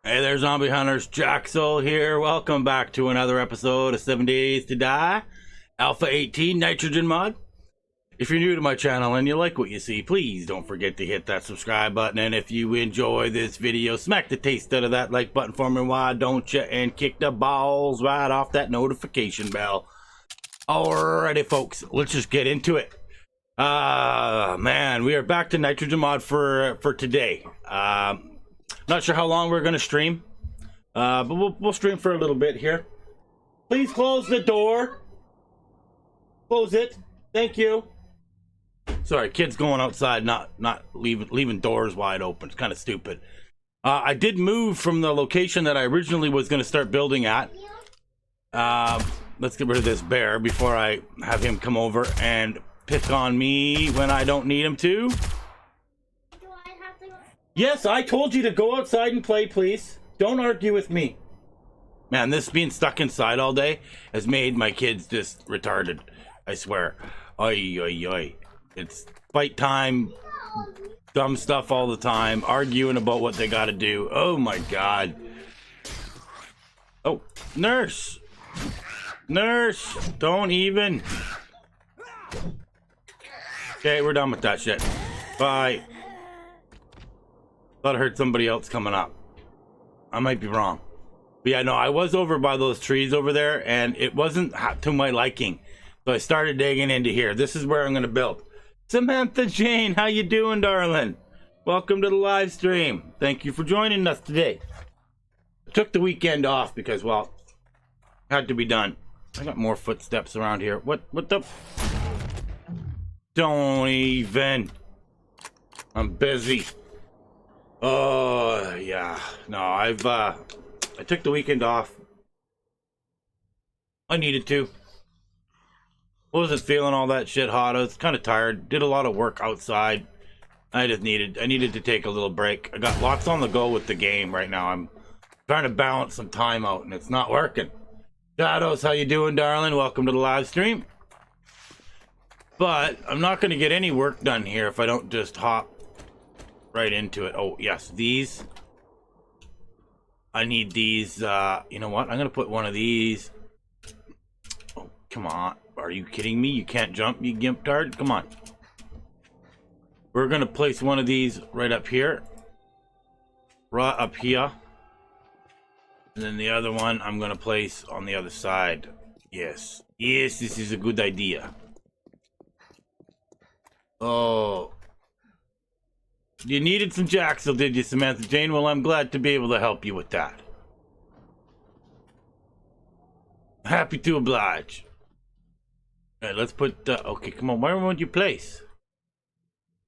Hey there, zombie hunters. Jaxel here. Welcome back to another episode of 7 Days to Die, Alpha 18 Nitrogen mod. If you're new to my channel and you like what you see, please don't forget to hit that subscribe button. And if you enjoy this video, smack the taste out of that like button for me, why don't you? And kick the balls right off that notification bell. Alrighty, folks, let's just get into it. Man, we are back to Nitrogen mod for today. Not sure how long we're gonna stream, but we'll stream for a little bit here. Please close the door. Close it. Thank you. Sorry, kids going outside, not leaving doors wide open. It's kind of stupid. I did move from the location that I originally was going to start building at. Let's get rid of this bear before I have him come over and pick on me when I don't need him to. Yes, I told you to go outside and play, please. Don't argue with me. Man, this being stuck inside all day has made my kids just retarded. I swear. Oi, oi, oi. It's fight time, dumb stuff all the time, arguing about what they gotta do. Oh my god. Oh, nurse. Nurse, don't even. Okay, we're done with that shit. Bye. Thought I heard somebody else coming up. I might be wrong. But yeah, no, I was over by those trees over there, and it wasn't to my liking. So I started digging into here. This is where I'm going to build. Samantha Jane, how you doing, darling? Welcome to the live stream. Thank you for joining us today. I took the weekend off because, well, had to be done. I got more footsteps around here. What the? Don't even. I'm busy. Oh, yeah. No, I took the weekend off. I needed to. Wasn't feeling all that shit hot. I was kind of tired. Did a lot of work outside. I needed to take a little break. I got lots on the go with the game right now. I'm trying to balance some time out and it's not working. Shadows, how you doing, darling? Welcome to the live stream. But I'm not going to get any work done here if I don't just hop right into it. Oh, yes, these. I need these. You know what? I'm going to put one of these. Oh, come on. Are you kidding me? You can't jump, you gimp tard? Come on. We're going to place one of these right up here. Right up here. And then the other one I'm going to place on the other side. Yes. Yes, this is a good idea. Oh. You needed some Jaxel, did you, Samantha Jane? Well, I'm glad to be able to help you with that. Happy to oblige. Alright, let's put, okay, come on, where would you place?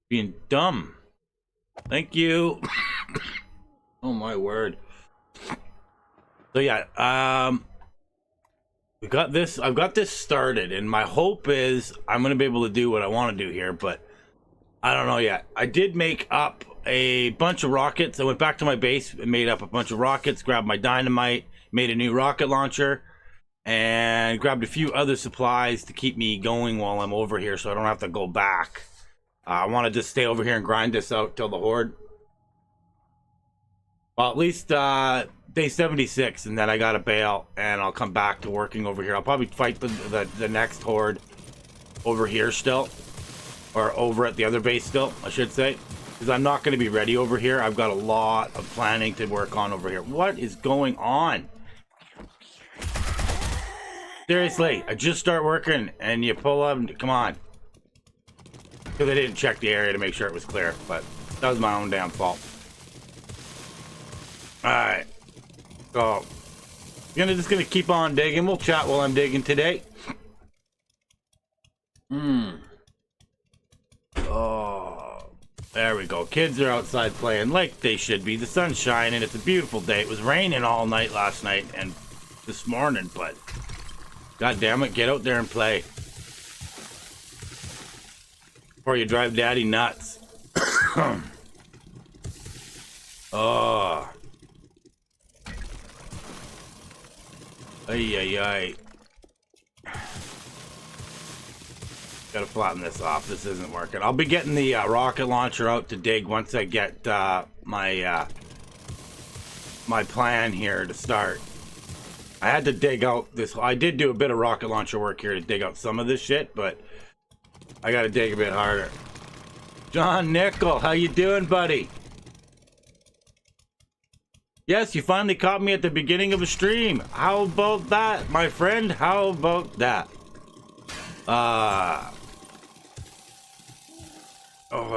Being dumb. Thank you. Oh my word. So yeah, we got this, I've got this started, and my hope is I'm gonna be able to do what I want to do here, but I don't know yet. I did make up a bunch of rockets. I went back to my base and made up a bunch of rockets, grabbed my dynamite, made a new rocket launcher, and grabbed a few other supplies to keep me going while I'm over here so I don't have to go back. I want to just stay over here and grind this out till the Horde. Well, at least day 76, and then I gotta bail and I'll come back to working over here. I'll probably fight the next Horde over here still, or over at the other base still, I should say, because I'm not going to be ready over here. I've got a lot of planning to work on over here. What is going on? Seriously, I just start working and you pull up and come on. Because I didn't check the area to make sure it was clear, but that was my own damn fault. Alright. So, just gonna keep on digging. We'll chat while I'm digging today. Oh, there we go. Kids are outside playing like they should be. The sun's shining. It's a beautiful day. It was raining all night last night and this morning, but god damn it, get out there and play before you drive daddy nuts. Oh. Ay, ay, ay. Gotta flatten this off. This isn't working. I'll be getting the rocket launcher out to dig once I get my my plan here to start. I had to dig out this. I did do a bit of rocket launcher work here to dig out some of this shit, but I gotta dig a bit harder. John Nickel, how you doing, buddy? Yes, you finally caught me at the beginning of a stream. How about that, my friend? How about that? Oh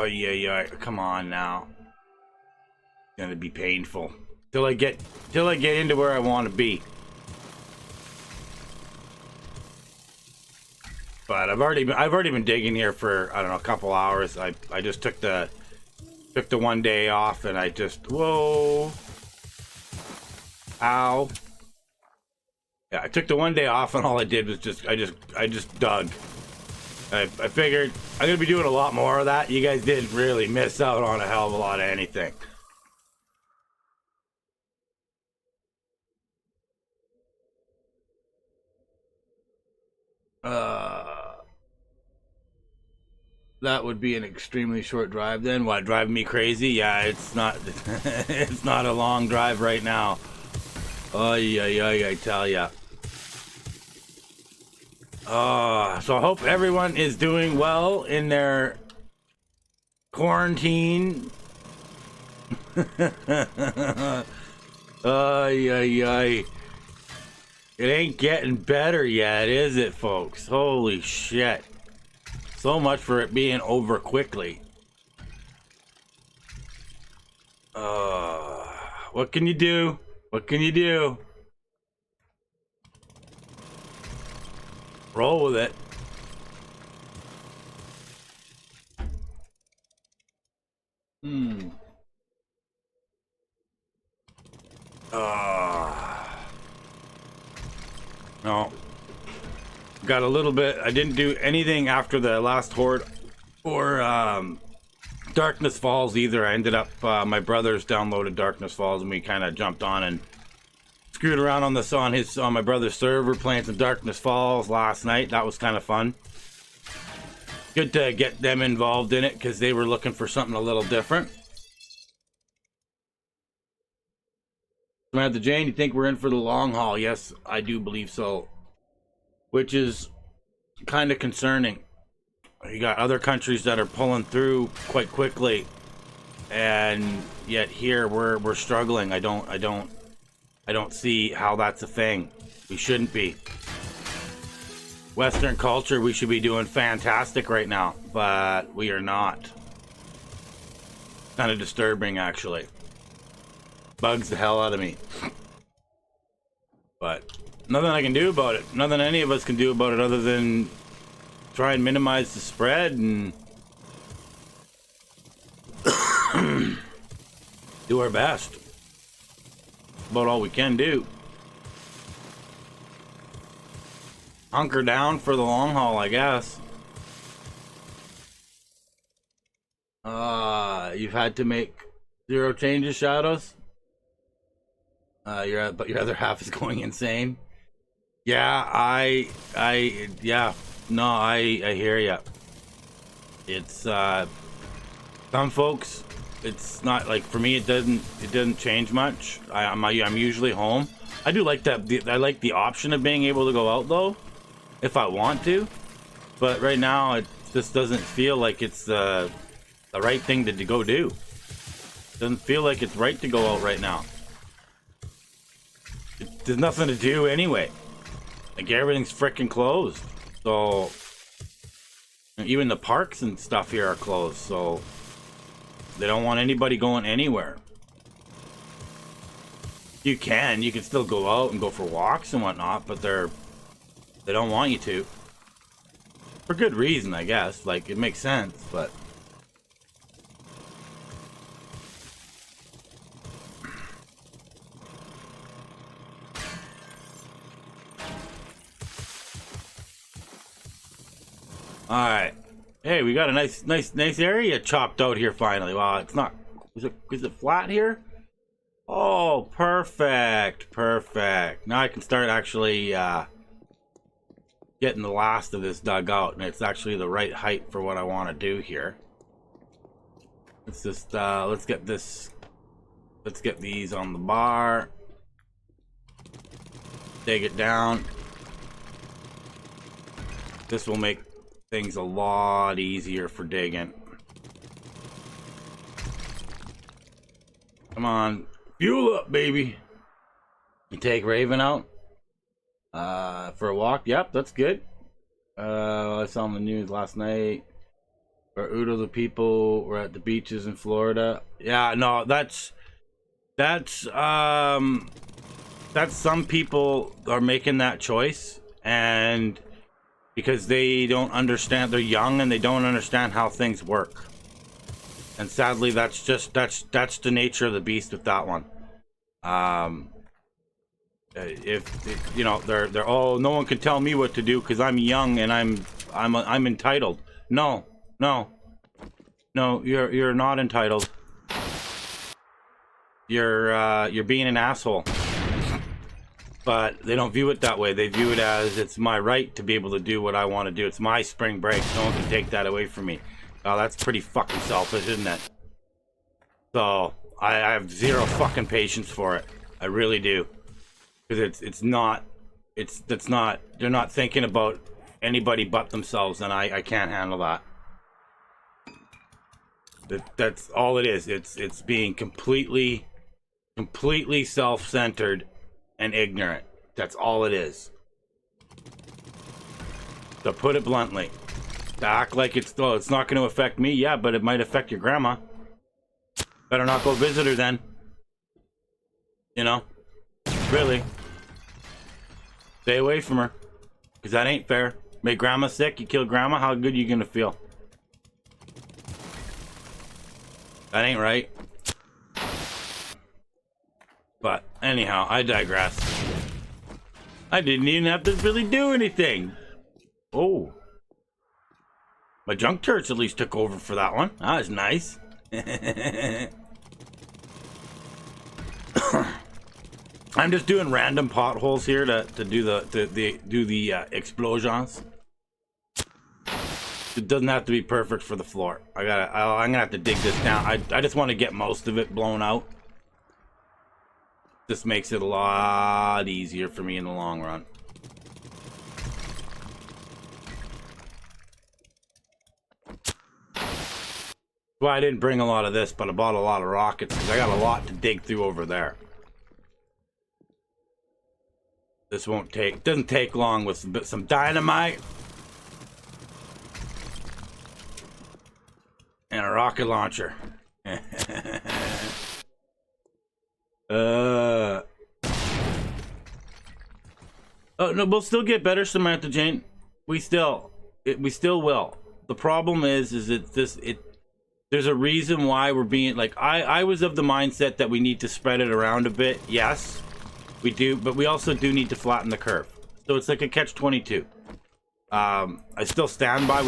yeah. Come on now. It's gonna be painful till I get into where I want to be. But I've already been digging here for, I don't know, a couple hours. I just took the 1 day off, and I just, whoa, ow. Yeah, I took the 1 day off, and all I did was I just dug. I figured I'm gonna be doing a lot more of that. You guys didn't really miss out on a hell of a lot of anything. That would be an extremely short drive then. What, driving me crazy? Yeah, it's not it's not a long drive right now. Oh yeah, I tell ya. So I hope everyone is doing well in their quarantine. Ay. It ain't getting better yet, is it, folks? Holy shit. So much for it being over quickly. What can you do? What can you do? Roll with it. No. Got a little bit. I didn't do anything after the last Horde or Darkness Falls either. I ended up, my brothers downloaded Darkness Falls, and we kind of jumped on and screwed around on my brother's server, playing some Darkness Falls last night. That was kind of fun. Good to get them involved in it because they were looking for something a little different. Samantha Jane, you think we're in for the long haul? Yes, I do believe so. Which is kind of concerning. You got other countries that are pulling through quite quickly, and yet here we're struggling. I don't see how that's a thing. We shouldn't be. Western culture, we should be doing fantastic right now, but we are not. Kind of disturbing, actually. Bugs the hell out of me. But nothing I can do about it. Nothing any of us can do about it other than try and minimize the spread and do our best. About all we can do. Hunker down for the long haul, I guess. You've had to make 0 changes, Shadows? But your other half is going insane. Yeah, I hear ya. It's some folks, it's not like, for me it doesn't change much. I'm usually home. I do like that. I like the option of being able to go out though, if I want to. But right now it just doesn't feel like it's the right thing to go do. Doesn't feel like it's right to go out right now. There's nothing to do anyway. Like, everything's freaking closed. So even the parks and stuff here are closed, so they don't want anybody going anywhere. You can still go out and go for walks and whatnot, but they don't want you to. For good reason, I guess. Like, it makes sense, but all right. Hey, we got a nice area chopped out here finally. Wow, it's not. Is it flat here? Oh, perfect. Now I can start actually getting the last of this dug out, and it's actually the right height for what I want to do here. Let's just let's get this Let's get these on the bar. Dig it down. This will make things a lot easier for digging. Come on, fuel up, baby. You take Raven out for a walk. Yep, that's good. I saw on the news last night where Udo the people were at the beaches in Florida. Yeah, no, that's some people are making that choice, and because they don't understand, they're young and they don't understand how things work. And sadly, that's the nature of the beast with that one. If you know, they're oh, no one can tell me what to do because I'm young and I'm entitled. No, you're not entitled. You're being an asshole. But they don't view it that way. They view it as it's my right to be able to do what I want to do. It's my spring break. No one can take that away from me. Oh, that's pretty fucking selfish, isn't it? So I have zero fucking patience for it. I really do, because it's not. They're not thinking about anybody but themselves, and I can't handle that. That's all it is. It's being completely self-centered and ignorant. That's all it is. To put it bluntly, to act like it's not going to affect me. Yeah, but it might affect your grandma. Better not go visit her then. You know, really. Stay away from her, because that ain't fair. Make grandma sick, you kill grandma. How good are you gonna feel? That ain't right. But anyhow, I digress. I didn't even have to really do anything. Oh. My junk turrets at least took over for that one. That was nice. I'm just doing random potholes here to do the explosions. It doesn't have to be perfect for the floor. I'm gonna have to dig this down. I just want to get most of it blown out. This makes it a lot easier for me in the long run. Well, I didn't bring a lot of this, but I bought a lot of rockets because I got a lot to dig through over there. This doesn't take long with some dynamite and a rocket launcher. Oh no, we'll still get better, Samantha Jane. We still will. The problem is there's a reason why we're being like, I was of the mindset that we need to spread it around a bit. Yes, we do, but we also do need to flatten the curve. So it's like a catch-22. I still stand by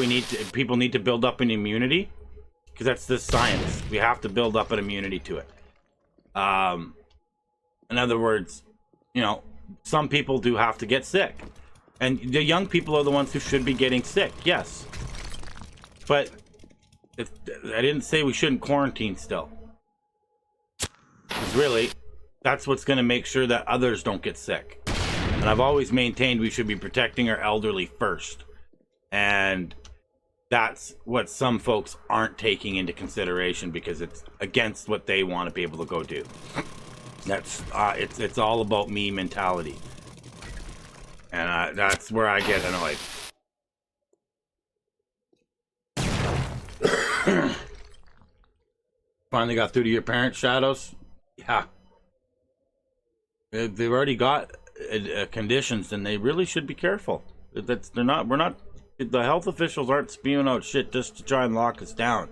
people need to build up an immunity, because that's the science. We have to build up an immunity to it. In other words, you know, some people do have to get sick, and the young people are the ones who should be getting sick. Yes, but I didn't say we shouldn't quarantine still, because really that's what's going to make sure that others don't get sick. And I've always maintained we should be protecting our elderly first, and that's what some folks aren't taking into consideration because it's against what they want to be able to go do. That's it's all about me mentality, and that's where I get annoyed. Finally got through to your parents' shadows. Yeah, they've already got conditions, and they really should be careful. We're not. The health officials aren't spewing out shit just to try and lock us down.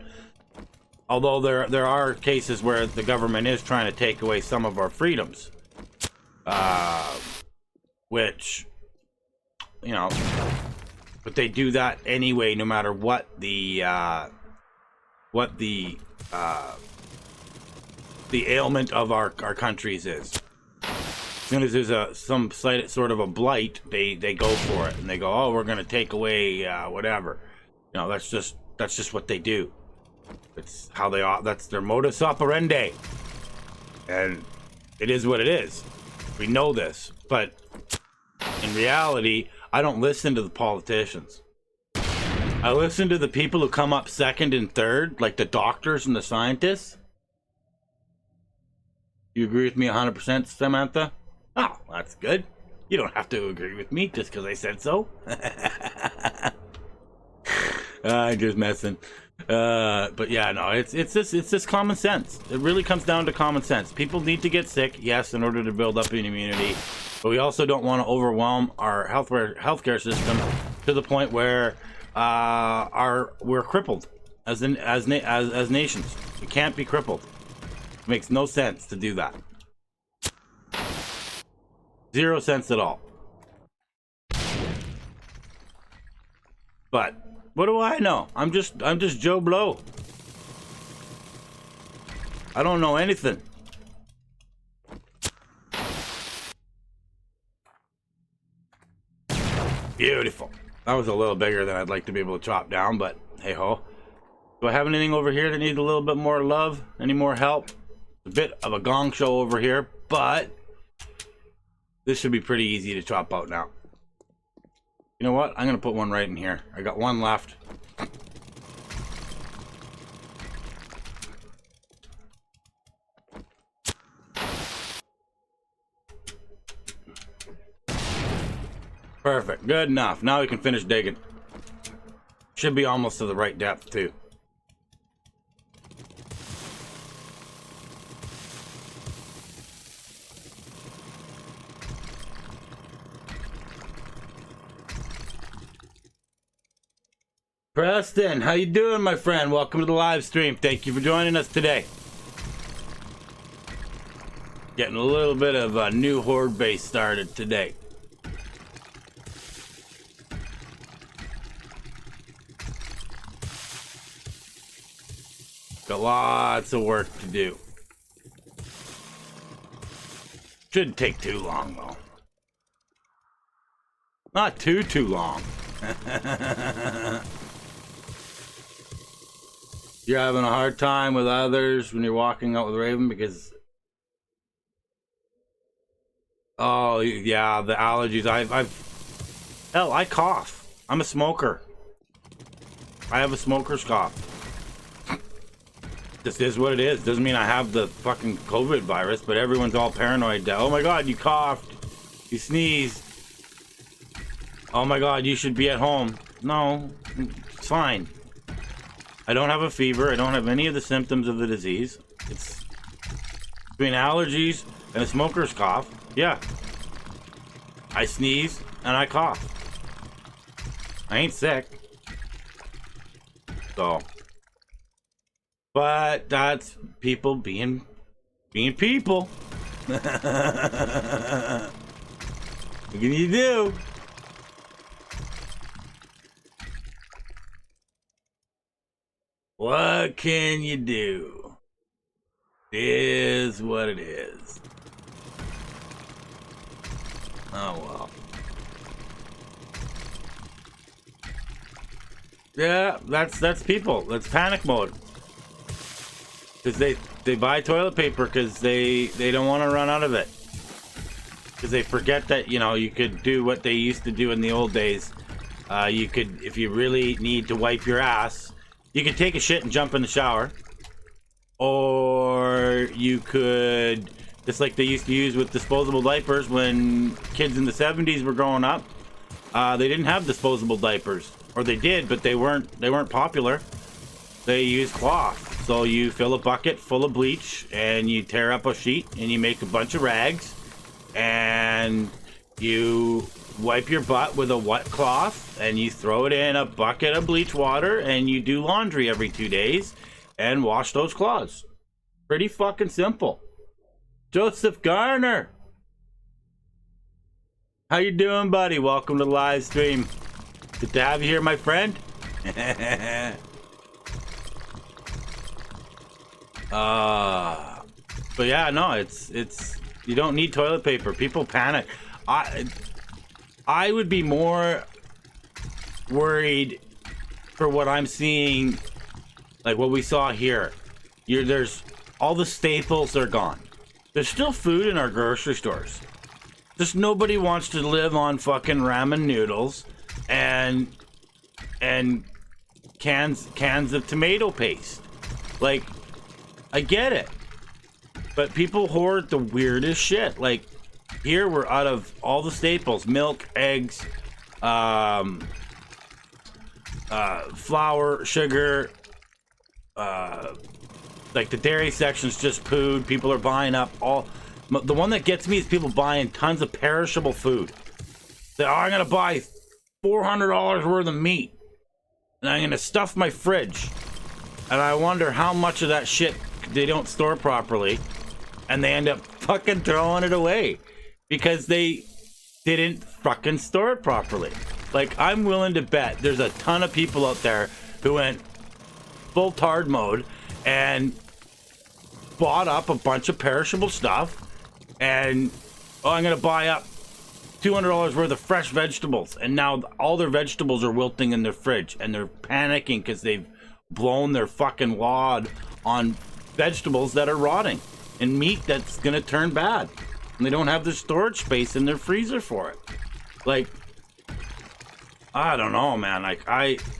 Although there are cases where the government is trying to take away some of our freedoms, which, you know, but they do that anyway, no matter what the ailment of our countries is. As soon as there's some sort of a blight, they go for it, and they go, oh, we're gonna take away whatever. You know, that's just what they do. It's how they are. That's their modus operandi. And it is what it is. We know this, but in reality, I don't listen to the politicians. I listen to the people who come up second and third, like the doctors and the scientists. You agree with me 100%, Samantha? Oh, that's good. You don't have to agree with me just because I said so. I'm just messing. But yeah, no, it's just common sense. It really comes down to common sense. People need to get sick, yes, in order to build up an immunity, but we also don't want to overwhelm our healthcare system to the point where we're crippled as nations. We can't be crippled. It makes no sense to do that. 0 sense at all. But what do I know? I'm just Joe Blow. I don't know anything. Beautiful. That was a little bigger than I'd like to be able to chop down, but hey ho. Do I have anything over here that needs a little bit more love? Any more help? A bit of a gong show over here, but this should be pretty easy to chop out now. You know what? I'm gonna put one right in here. I got one left. Perfect. Good enough. Now we can finish digging. Should be almost to the right depth too. Preston, how you doing, my friend? Welcome to the live stream. Thank you for joining us today. Getting a little bit of a new Horde base started today. Got lots of work to do. Shouldn't take too long, though. Not too long. You're having a hard time with others when you're walking out with Raven because... Oh, yeah, the allergies. Hell, I cough. I'm a smoker. I have a smoker's cough. This is what it is. Doesn't mean I have the fucking COVID virus, but everyone's all paranoid. Oh my god, you coughed. You sneezed. Oh my god, you should be at home. No, it's fine. I don't have a fever. I don't have any of the symptoms of the disease. It's between allergies and a smoker's cough. Yeah. I sneeze and I cough. I ain't sick. So. But that's people being people. What can you do? What can you do? It is what it is. Oh well. Yeah, that's people. That's panic mode. Because they buy toilet paper because they don't want to run out of it. Because they forget that, you know, you could do what they used to do in the old days. You could, if you really need to wipe your ass, you could take a shit and jump in the shower. Or you could, just like they used to use with disposable diapers when kids in the 70s were growing up. They didn't have disposable diapers. Or they did, but they weren't popular. They used cloth. So you fill a bucket full of bleach and you tear up a sheet and you make a bunch of rags and you wipe your butt with a wet cloth and you throw it in a bucket of bleach water and you do laundry every 2 days and wash those cloths. Pretty fucking simple. Joseph Garner, how you doing, buddy? Welcome to the live stream. Good to have you here, my friend. But yeah, no, it's you don't need toilet paper. People panic. I would be more worried for what I'm seeing, like what we saw here. There's all the staples are gone. There's still food in our grocery stores. Just nobody wants to live on fucking ramen noodles and cans of tomato paste. Like, I get it, but people hoard the weirdest shit. Like, here we're out of all the staples: milk, eggs, flour, sugar. Like, the dairy section's just food. People are buying up all. The one that gets me is people buying tons of perishable food. Say, oh, I'm gonna buy $400 worth of meat, and I'm gonna stuff my fridge. And I wonder how much of that shit they don't store properly, and they end up fucking throwing it away because they didn't fucking store it properly. Like, I'm willing to bet there's a ton of people out there who went full tard mode and bought up a bunch of perishable stuff, and oh, I'm gonna buy up $200 worth of fresh vegetables, and now all their vegetables are wilting in their fridge, and they're panicking because they've blown their fucking wad on vegetables that are rotting and meat that's gonna turn bad, and they don't have the storage space in their freezer for it. Like, I don't know, man. Like,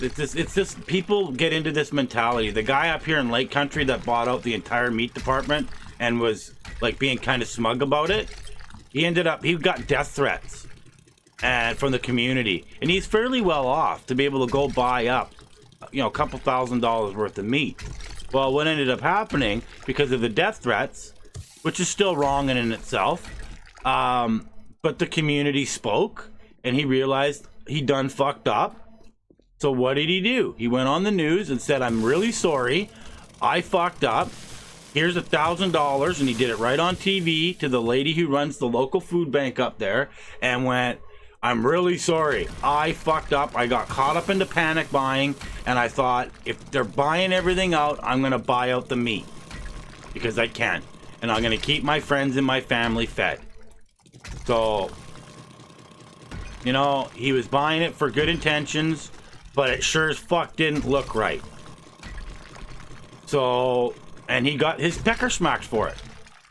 it's just people get into this mentality. The guy up here in Lake Country that bought out the entire meat department and was like being kind of smug about it, he got death threats and from the community, and he's fairly well off to be able to go buy up, you know, a couple $1,000s worth of meat. Well, what ended up happening, because of the death threats, which is still wrong in itself, but the community spoke, and he realized he done fucked up. So what did he do? He went on the news and said, I'm really sorry, I fucked up, here's $1,000, and he did it right on TV to the lady who runs the local food bank up there, and went, I'm really sorry, I fucked up, I got caught up into panic buying, and I thought, if they're buying everything out, I'm gonna buy out the meat, because I can, and I'm gonna keep my friends and my family fed. So, you know, he was buying it for good intentions, but it sure as fuck didn't look right. So, and he got his pecker smacked for it.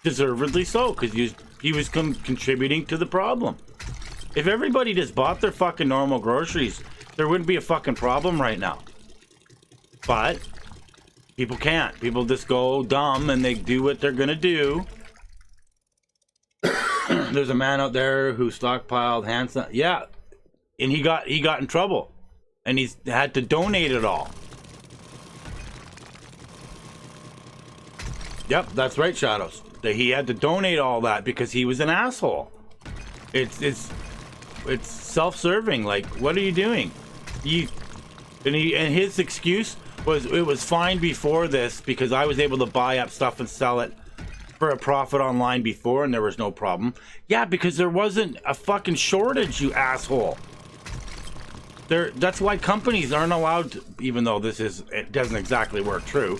Deservedly so, because he was contributing to the problem. If everybody just bought their fucking normal groceries, there wouldn't be a fucking problem right now. But people can't. People just go dumb and they do what they're gonna do. There's a man out there who stockpiled hand sanitizer. Yeah, and he got in trouble, and he's had to donate it all. Yep, that's right, Shadows. He had to donate all that because he was an asshole. It's self-serving. Like, what are you doing? And his excuse was, it was fine before this because I was able to buy up stuff and sell it for a profit online before, and there was no problem. Yeah, because there wasn't a fucking shortage, you asshole. That's why companies aren't allowed to, even though it doesn't exactly work true.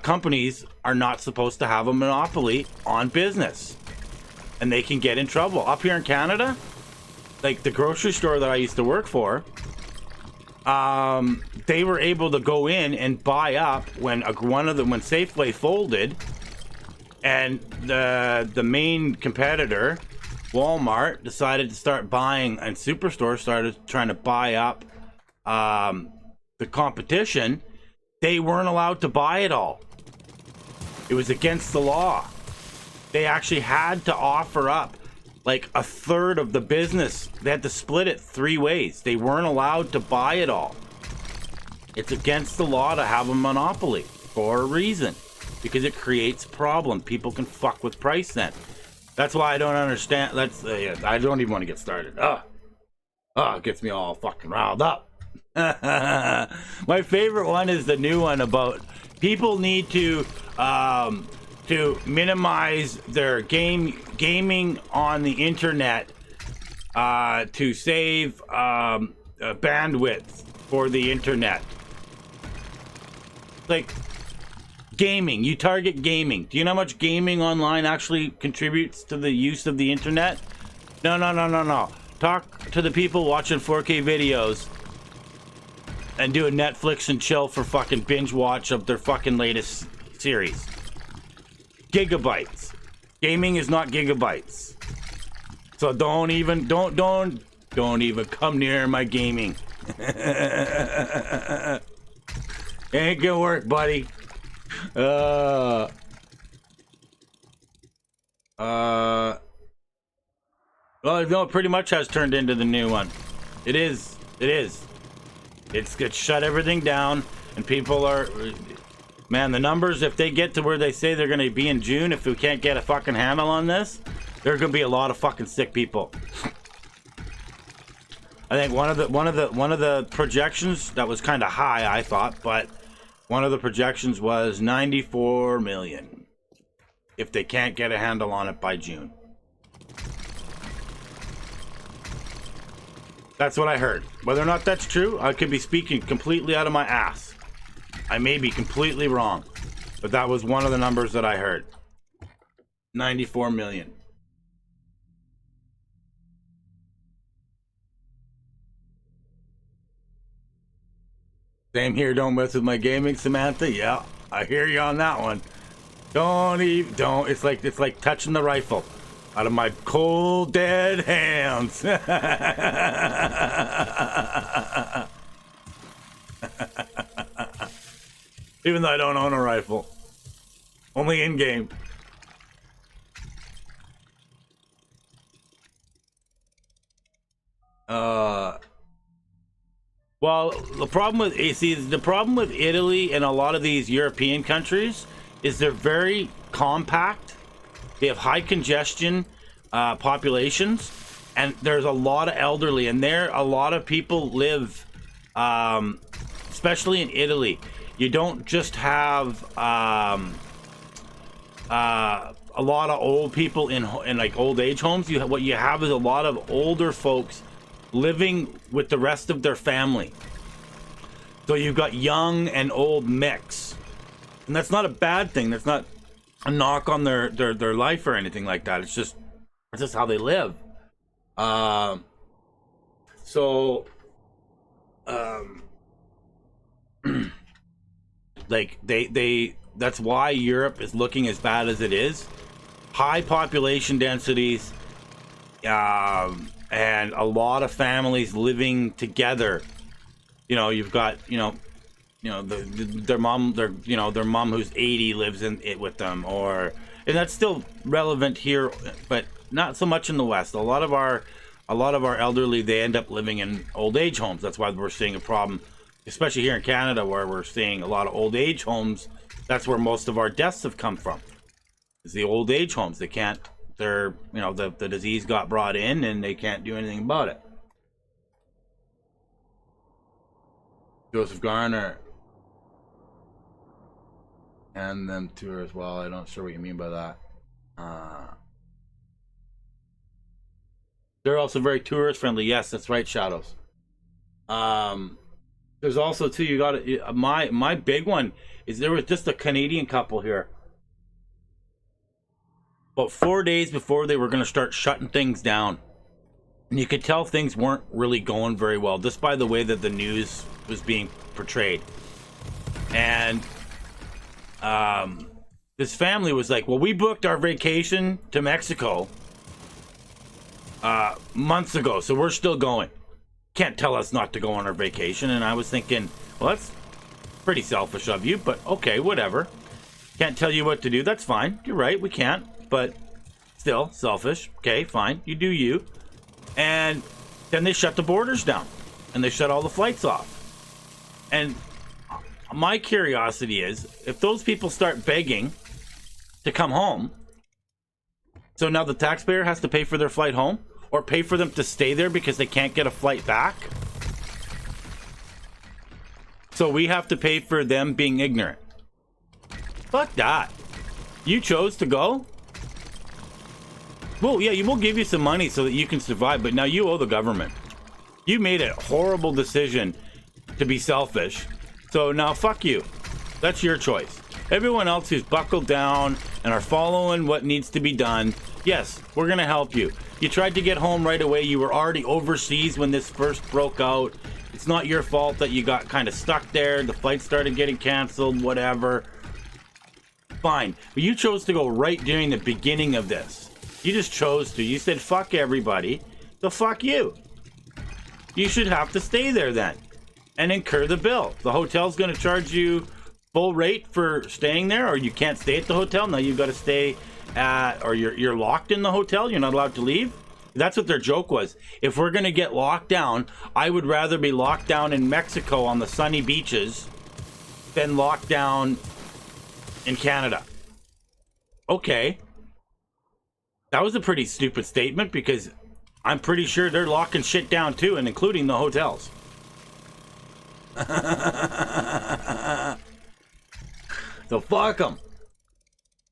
Companies are not supposed to have a monopoly on business, and they can get in trouble. Up here in Canada, like the grocery store that I used to work for, they were able to go in and buy up when Safeway folded, and the main competitor, Walmart, decided to start buying, and Superstore started trying to buy up the competition. They weren't allowed to buy it all. It was against the law. They actually had to offer up like a third of the business. They had to split it 3 ways. They weren't allowed to buy it all. It's against the law to have a monopoly for a reason, because it creates a problem. People can fuck with price then. That's why I don't understand. I don't even want to get started. It gets me all fucking riled up. My favorite one is the new one about people need to minimize their gaming on the internet to save bandwidth for the internet. Like, gaming, you target gaming. Do you know how much gaming online actually contributes to the use of the internet? No. Talk to the people watching 4K videos and do a Netflix and chill for fucking binge watch of their fucking latest series. Gigabytes Gaming is not gigabytes. So don't even come near my gaming. Ain't gonna work, buddy. Well, no, it pretty much has turned into the new one. It is. It's shut everything down, and people are, man, the numbers, if they get to where they say they're gonna be in June, if we can't get a fucking handle on this, there are gonna be a lot of fucking sick people. I think one of the projections that was kind of high, I thought, but one of the projections was 94 million if they can't get a handle on it by June. That's what I heard. Whether or not that's true, I could be speaking completely out of my ass. I may be completely wrong, but that was one of the numbers that I heard. 94 million. Same here, don't mess with my gaming, Samantha. Yeah, I hear you on that one. Don't. It's like touching the rifle out of my cold dead hands. Even though I don't own a rifle, only in game. Well, the problem with Italy and a lot of these European countries is they're very compact. They have high congestion populations, and there's a lot of elderly, and there a lot of people live, especially in Italy. You don't just have a lot of old people in like old age homes. What you have is a lot of older folks living with the rest of their family. So you've got young and old mix, and that's not a bad thing. That's not a knock on their life or anything like that. It's just how they live. Like that's why Europe is looking as bad as it is. High population densities, and a lot of families living together. You know, you've got their mom who's 80 lives in it with them, and that's still relevant here, but not so much in the West. A lot of our elderly, they end up living in old age homes. That's why we're seeing a problem, especially here in Canada, where we're seeing a lot of old age homes. That's where most of our deaths have come from. Is the old age homes. The disease got brought in and they can't do anything about it. Joseph Garner and them too as well. I'm not sure what you mean by that. They're also very tourist friendly. Yes, that's right, Shadows. There's also too, you got my big one is there was just a Canadian couple here. About 4 days before they were going to start shutting things down, and you could tell things weren't really going very well just by the way that the news was being portrayed. And this family was like, well, we booked our vacation to Mexico months ago, so we're still going. Can't tell us not to go on our vacation. And I was thinking, well, that's pretty selfish of you, but okay, whatever. Can't tell you what to do. That's fine. You're right, we can't, but still selfish. Okay, fine, you do you. And then they shut the borders down and they shut all the flights off. And my curiosity is, if those people start begging to come home, so now the taxpayer has to pay for their flight home, or pay for them to stay there because they can't get a flight back. So we have to pay for them being ignorant. Fuck that. You chose to go? Well, yeah, we'll give you some money so that you can survive, but now you owe the government. You made a horrible decision to be selfish, so now fuck you. That's your choice. Everyone else who's buckled down and are following what needs to be done, yes, we're gonna help you. You tried to get home right away. You were already overseas when this first broke out. It's not your fault that you got kind of stuck there. The flight started getting canceled, whatever. Fine. But you chose to go right during the beginning of this. You just chose to. You said, fuck everybody. So fuck you. You should have to stay there then. And incur the bill. The hotel's going to charge you full rate for staying there, or you can't stay at the hotel. Now you've got to stay at, or you're locked in the hotel. You're not allowed to leave. That's what their joke was. If we're going to get locked down, I would rather be locked down in Mexico on the sunny beaches than locked down in Canada. Okay. That was a pretty stupid statement, because I'm pretty sure they're locking shit down too, and including the hotels. So fuck them.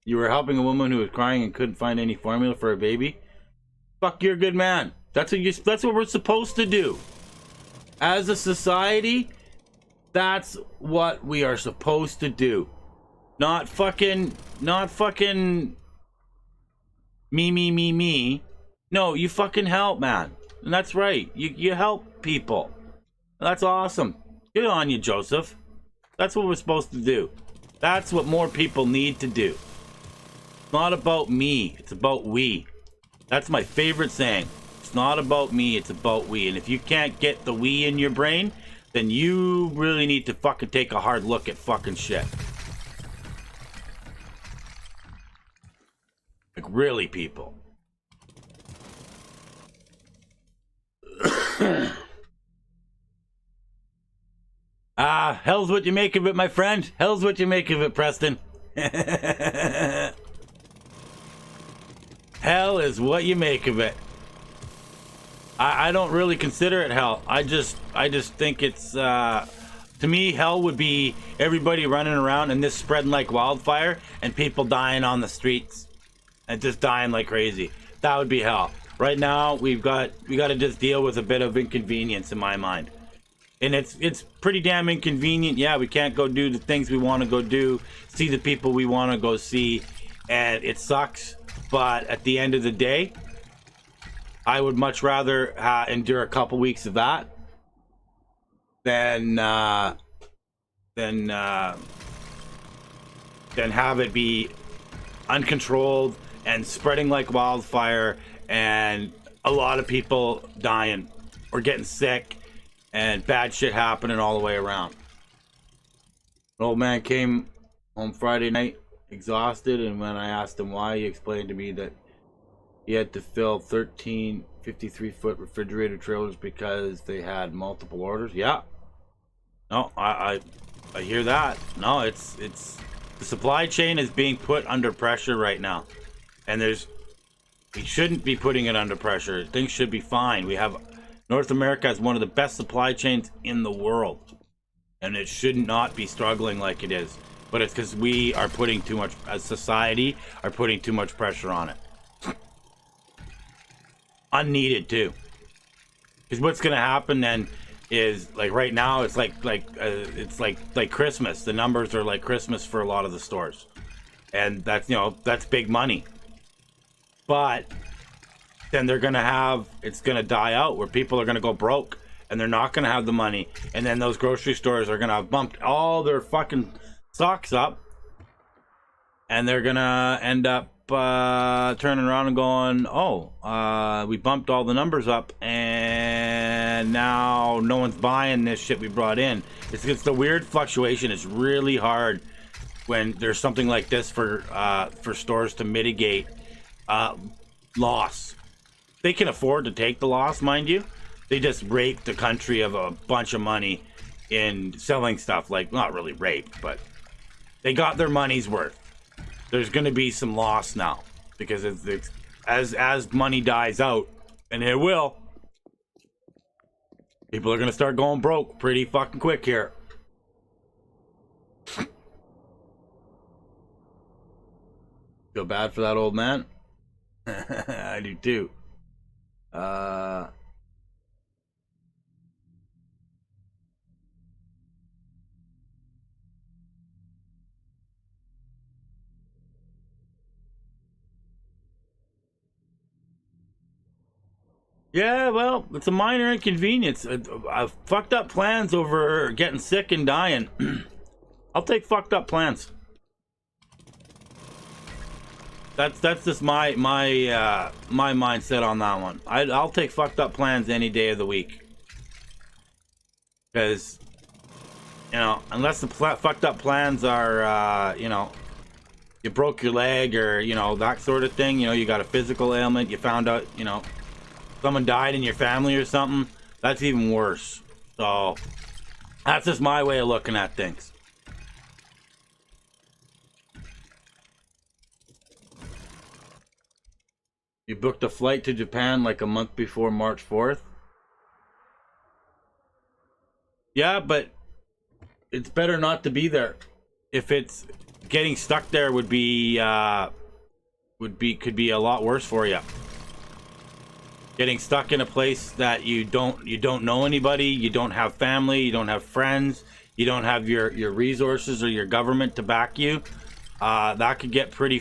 You were helping a woman who was crying and couldn't find any formula for a baby. Fuck, you're a good man. That's what we're supposed to do. As a society, that's what we are supposed to do. Not fucking me. No, you fucking help, man. And that's right. You help people. That's awesome. Good on you, Joseph. That's what we're supposed to do. That's what more people need to do. It's not about me. It's about we. That's my favorite saying. It's not about me. It's about we. And if you can't get the we in your brain, then you really need to fucking take a hard look at fucking shit. Like, really, people. Hell's what you make of it, my friend. Hell's what you make of it, Preston. Hell is what you make of it. I don't really consider it hell. I just think it's to me, hell would be everybody running around and this spreading like wildfire and people dying on the streets and just dying like crazy. That would be hell. Right now, we got to just deal with a bit of inconvenience in my mind. And it's pretty damn inconvenient. Yeah, we can't go do the things we want to go do, see the people we want to go see, and it sucks. But at the end of the day, I would much rather endure a couple weeks of that than have it be uncontrolled and spreading like wildfire and a lot of people dying or getting sick and bad shit happening all the way around. An old man came home Friday night exhausted, and when I asked him why, he explained to me that he had to fill 13 53-foot refrigerator trailers because they had multiple orders. Yeah. No, I hear that. No, it's the supply chain is being put under pressure right now. And we shouldn't be putting it under pressure. Things should be fine. North America has one of the best supply chains in the world. And it should not be struggling like it is. But it's because we are putting too much, as society, are putting too much pressure on it. Unneeded too. Because what's going to happen then is, like right now, it's like Christmas. The numbers are like Christmas for a lot of the stores. And that's big money. But then it's going to die out where people are going to go broke and they're not going to have the money. And then those grocery stores are going to have bumped all their fucking stocks up. And they're going to end up turning around and going, we bumped all the numbers up and now no one's buying this shit we brought in. It's the weird fluctuation. It's really hard when there's something like this for stores to mitigate loss. They can afford to take the loss, mind you. They just rape the country of a bunch of money in selling stuff. Like, not really rape, but they got their money's worth. There's going to be some loss now because it's as money dies out, and it will, people are going to start going broke pretty fucking quick here. Feel bad for that old man. I do too. Yeah, well, it's a minor inconvenience. I've fucked up plans over getting sick and dying. I'll take fucked up plans. That's just my mindset on that one. I'll take fucked up plans any day of the week, because you know, unless the fucked up plans are you know, you broke your leg or you know, that sort of thing. You know, you got a physical ailment. You found out, you know, someone died in your family or something. That's even worse. So that's just my way of looking at things. You booked a flight to Japan like a month before March 4th? Yeah, but it's better not to be there. If it's getting stuck there could be a lot worse for you. Getting stuck in a place that you don't know anybody, you don't have family, you don't have friends, you don't have your resources or your government to back you. That could get pretty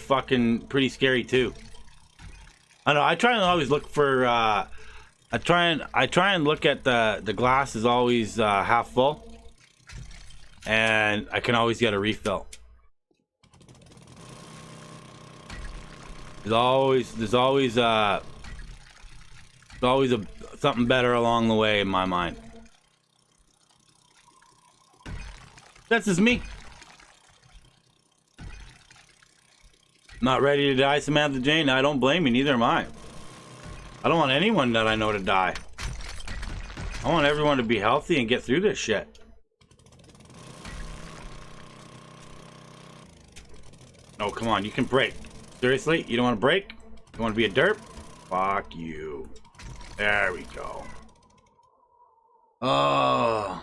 scary too. I know. I try and always look for. I try and look at the glass is always half full, and I can always get a refill. There's always something better along the way in my mind. That's just me. Not ready to die, Samantha Jane? I don't blame you, neither am I. I don't want anyone that I know to die. I want everyone to be healthy and get through this shit. Oh, come on, you can break. Seriously? You don't want to break? You want to be a derp? Fuck you. There we go. Oh.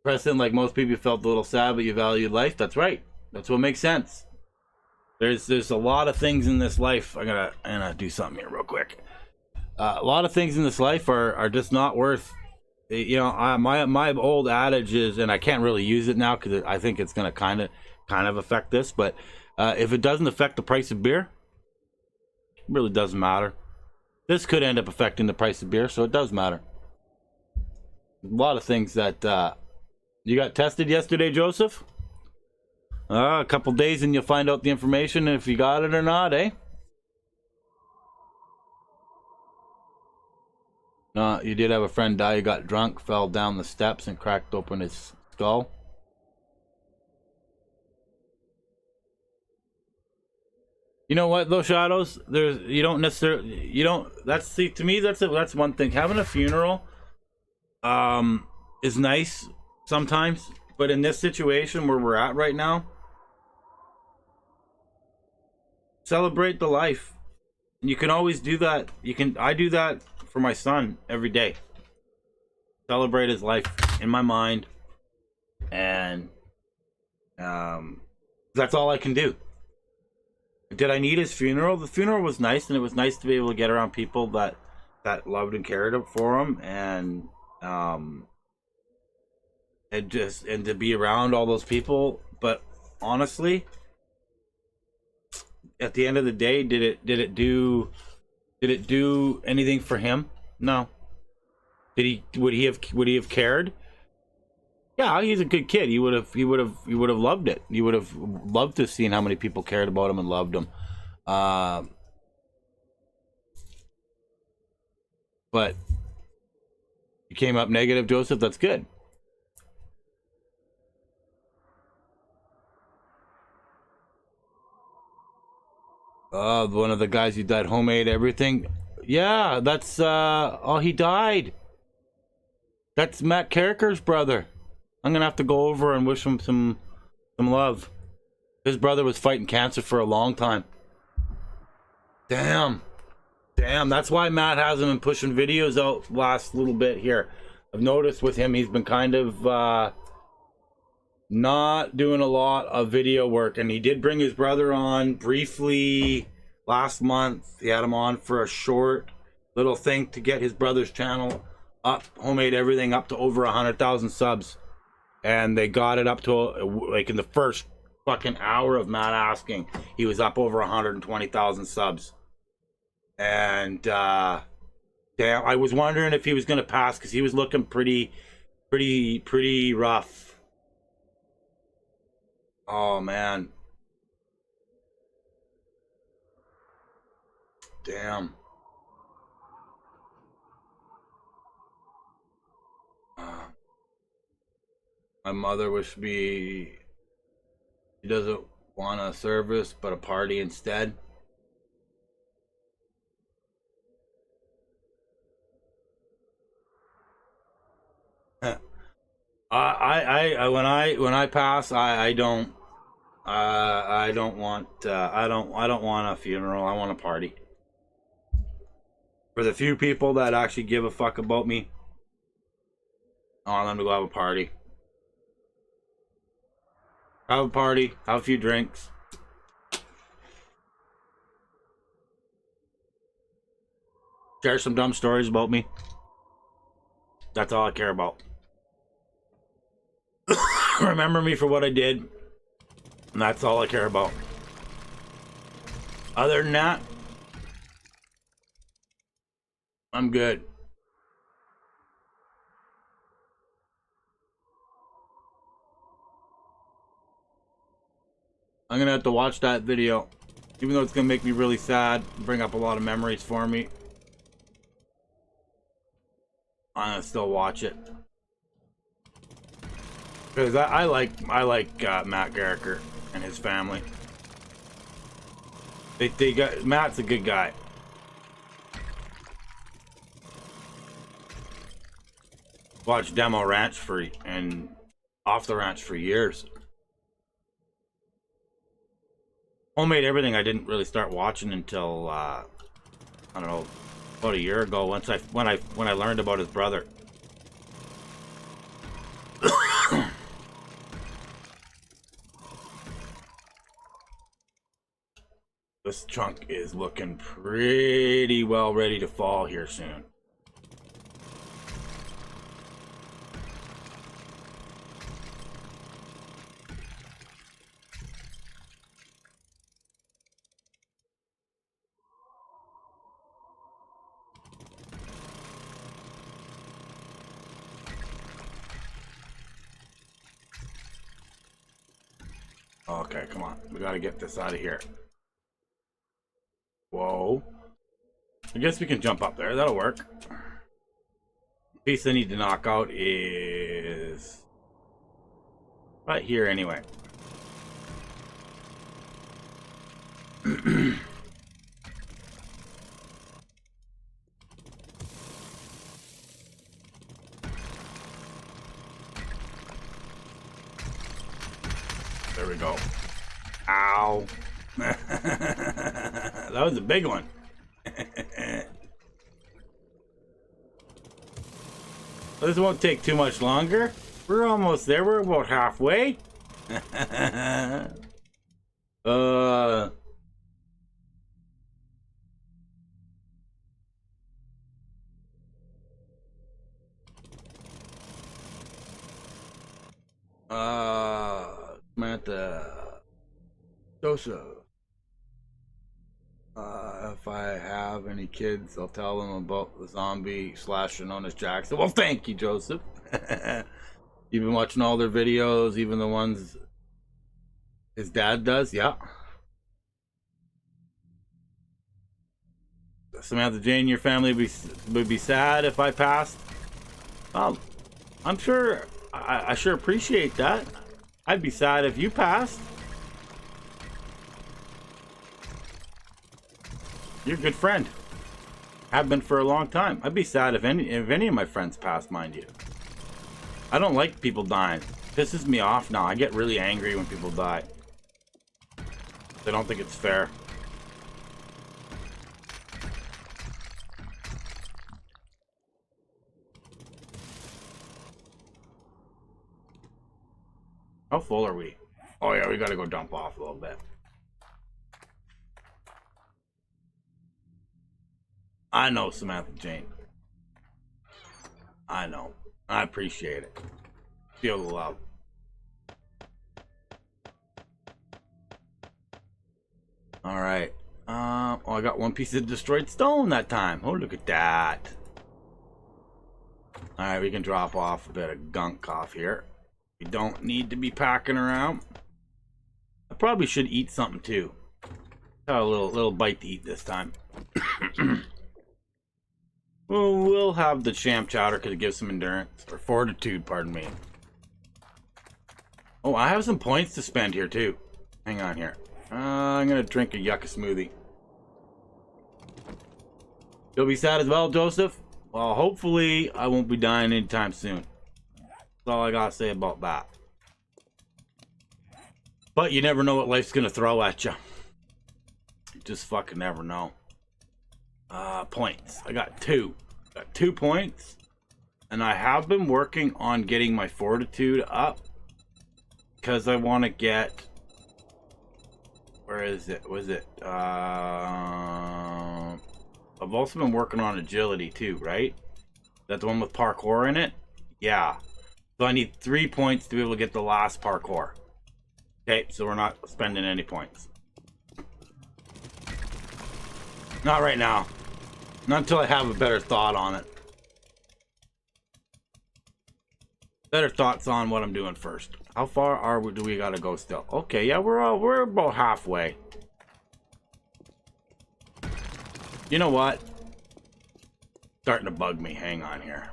Preston, like most people, felt a little sad, but you valued life. That's right. That's what makes sense. There's a lot of things in this life. I'm gonna do something here real quick. A lot of things in this life are just not worth. You know, my old adage is, and I can't really use it now because I think it's gonna kind of affect this. But if it doesn't affect the price of beer, it really doesn't matter. This could end up affecting the price of beer, so it does matter. A lot of things that you got tested yesterday, Joseph. A couple days and you'll find out the information if you got it or not, eh? No, you did have a friend die. He got drunk, fell down the steps, and cracked open his skull. You know what, though, Shadows? To me, that's one thing. Having a funeral, is nice sometimes, but in this situation where we're at right now, celebrate the life. You can always do that. I do that for my son every day. Celebrate his life in my mind, and that's all I can do. Did I need his funeral? The funeral was nice, and it was nice to be able to get around people that loved and cared for him, and to be around all those people. But honestly, at the end of the day, did it do anything for him? No. Would he have cared? Yeah, he's a good kid. He would have loved it. He would have loved to have seen how many people cared about him and loved him. But you came up negative, Joseph. That's good. One of the guys who died, homemade everything. Yeah, that's he died. That's Matt Carricker's brother. I'm gonna have to go over and wish him some love. His brother was fighting cancer for a long time. Damn, that's why Matt hasn't been pushing videos out last little bit here. I've noticed with him, he's been kind of not doing a lot of video work, and he did bring his brother on briefly last month. He had him on for a short little thing to get his brother's channel up, homemade everything, up to over 100,000 subs, and they got it up to, like, in the first fucking hour of Matt asking, he was up over 120,000 subs. And damn, I was wondering if he was gonna pass, because he was looking pretty rough. Oh man, damn. My mother wished me... She doesn't want a service, but a party instead. When I pass, I don't want I don't want a funeral. I want a party. For the few people that actually give a fuck about me, I want them to go have a party. Have a party, have a few drinks. Share some dumb stories about me. That's all I care about. Remember me for what I did. And that's all I care about. Other than that, I'm good. I'm gonna have to watch that video. Even though it's gonna make me really sad, bring up a lot of memories for me. I'm gonna still watch it. Because I like Matt Garricker and his family. They got Matt's a good guy. Watched Demo Ranch and Off the Ranch for years. Homemade Everything I didn't really start watching until I don't know, about a year ago. When I learned about his brother. This chunk is looking pretty well ready to fall here soon. Okay, come on. We gotta get this out of here. Whoa. I guess we can jump up there. That'll work. The piece I need to knock out is right here anyway. There we go. Ow. That was a big one. This won't take too much longer. We're almost there. We're about halfway. Samantha Joseph. If I have any kids, I'll tell them about the zombie slasher known as Jackson. Well, thank you, Joseph. You've been watching all their videos, even the ones his dad does? Yeah. Samantha Jane, your family would be sad if I passed? Well, I'm sure, I sure appreciate that. I'd be sad if you passed. You're a good friend. Have been for a long time. I'd be sad if any of my friends passed, mind you. I don't like people dying. It pisses me off now. I get really angry when people die. I don't think it's fair. How full are we? Oh yeah, we gotta go dump off a little bit. I know, Samantha Jane. I know. I appreciate it. Feel the love. Alright. Oh, I got one piece of destroyed stone that time. Oh, look at that. Alright, we can drop off a bit of gunk off here. We don't need to be packing around. I probably should eat something too. Got a little bite to eat this time. Well, we'll have the champ chowder because it gives some endurance or fortitude. Pardon me. Oh, I have some points to spend here too. Hang on here. I'm gonna drink a yucca smoothie. You'll be sad as well, Joseph? Well, hopefully I won't be dying anytime soon. That's all I gotta say about that. But you never know what life's gonna throw at you. You just fucking never know. Points. I got 2. Got 2 points. And I have been working on getting my fortitude up. Because I want to get... Where is it? Was it? I've also been working on agility too, right? That the one with parkour in it? Yeah. So I need 3 points to be able to get the last parkour. Okay, so we're not spending any points. Not right now. Not until I have a better thought on it. Better thoughts on what I'm doing first. How far do we gotta go still? Okay, yeah, we're about halfway. You know what? Starting to bug me. Hang on here.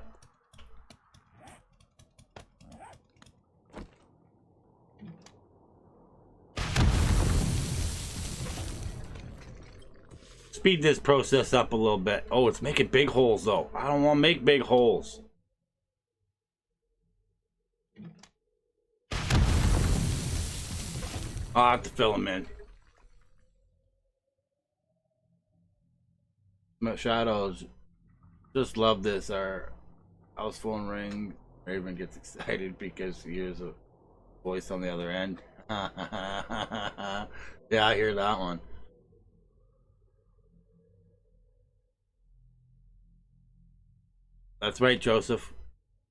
Speed this process up a little bit. Oh, it's making big holes though. I don't want to make big holes. I'll have to fill them in. Shadows. Just love this. Our house phone ring. Raven gets excited because he hears a voice on the other end. Yeah, I hear that one. That's right, Joseph.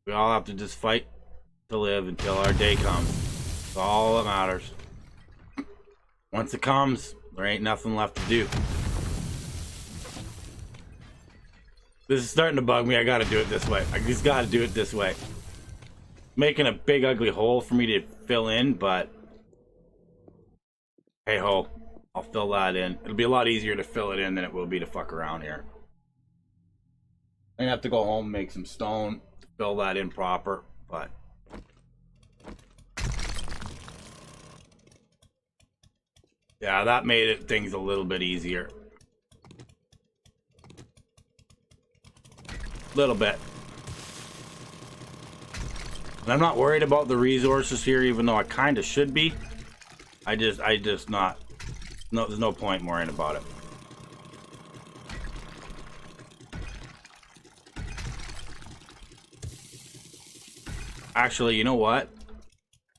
We all have to just fight to live until our day comes. That's all that matters. Once it comes, there ain't nothing left to do. This is starting to bug me. I gotta do it this way. I just gotta do it this way. Making a big ugly hole for me to fill in, but hey ho, I'll fill that in. It'll be a lot easier to fill it in than it will be to fuck around here. I'm gonna have to go home and make some stone to fill that in proper, but yeah, that made things a little bit easier. Little bit. And I'm not worried about the resources here, even though I kind of should be. I just not. No, there's no point worrying about it. Actually, you know what?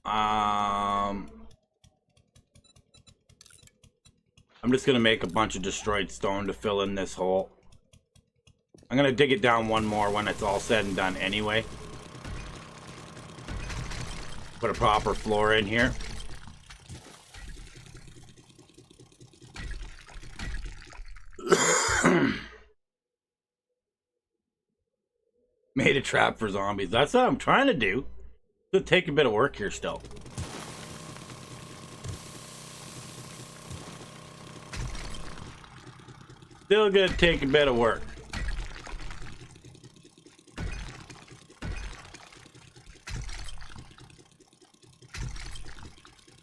I'm just gonna make a bunch of destroyed stone to fill in this hole. I'm gonna dig it down one more when it's all said and done anyway. Put a proper floor in here. Made a trap for zombies. That's what I'm trying to do. It'll take a bit of work here still. Still gonna take a bit of work.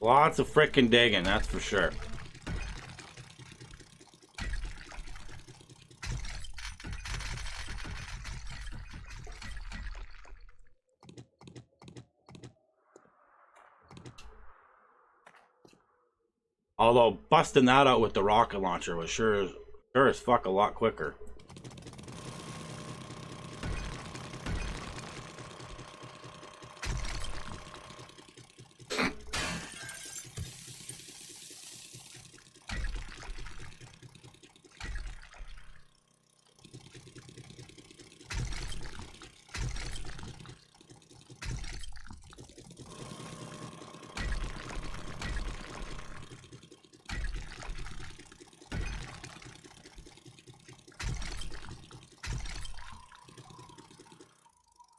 Lots of frickin' digging, that's for sure. Although busting that out with the rocket launcher was sure as fuck a lot quicker.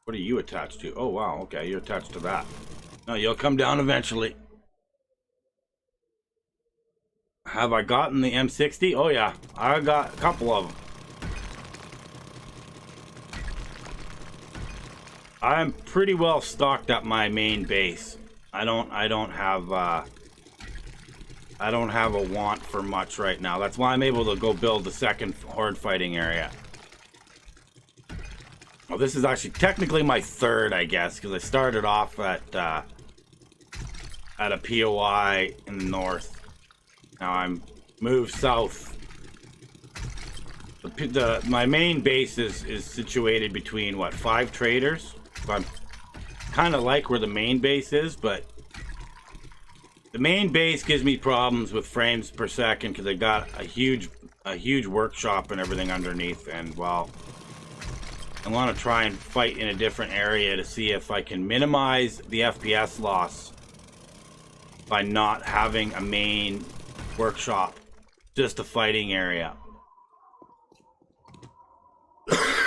What are you attached to? Oh, wow. Okay, you're attached to that. No, you'll come down eventually. Have I gotten the M60? Oh yeah, I got a couple of them. I'm pretty well stocked at my main base. I don't have a want for much right now. That's why I'm able to go build the second horde fighting area. Well, this is actually technically my third, I guess, because I started off at a POI in the north. Now I'm moved south. My main base is situated between what, 5 traders. So I'm kind of like where the main base is, but the main base gives me problems with frames per second because I got a huge workshop and everything underneath. And well, I want to try and fight in a different area to see if I can minimize the FPS loss by not having a main workshop, just a fighting area.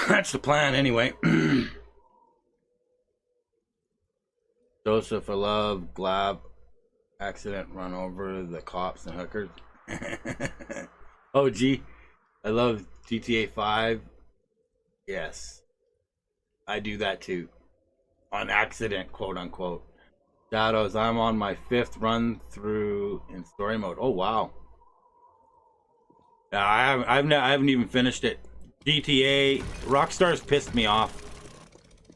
That's the plan anyway. Joseph, I love Glab. Accident run over the cops and hookers. Oh gee, I love GTA 5. Yes, I do that too. On accident, quote unquote. Shadows, I'm on my 5th run through in story mode. Oh wow. Yeah, I haven't even finished it. GTA Rockstar's pissed me off.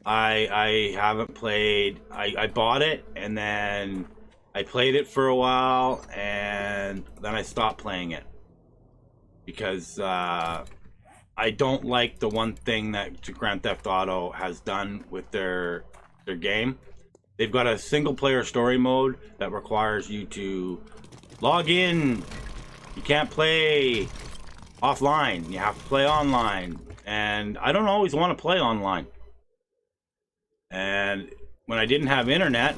I haven't played. I bought it and then I played it for a while and then I stopped playing it because I don't like the one thing that Grand Theft Auto has done with their game. They've got a single player story mode that requires you to log in. You can't play offline. You have to play online. And I don't always want to play online. And when I didn't have internet,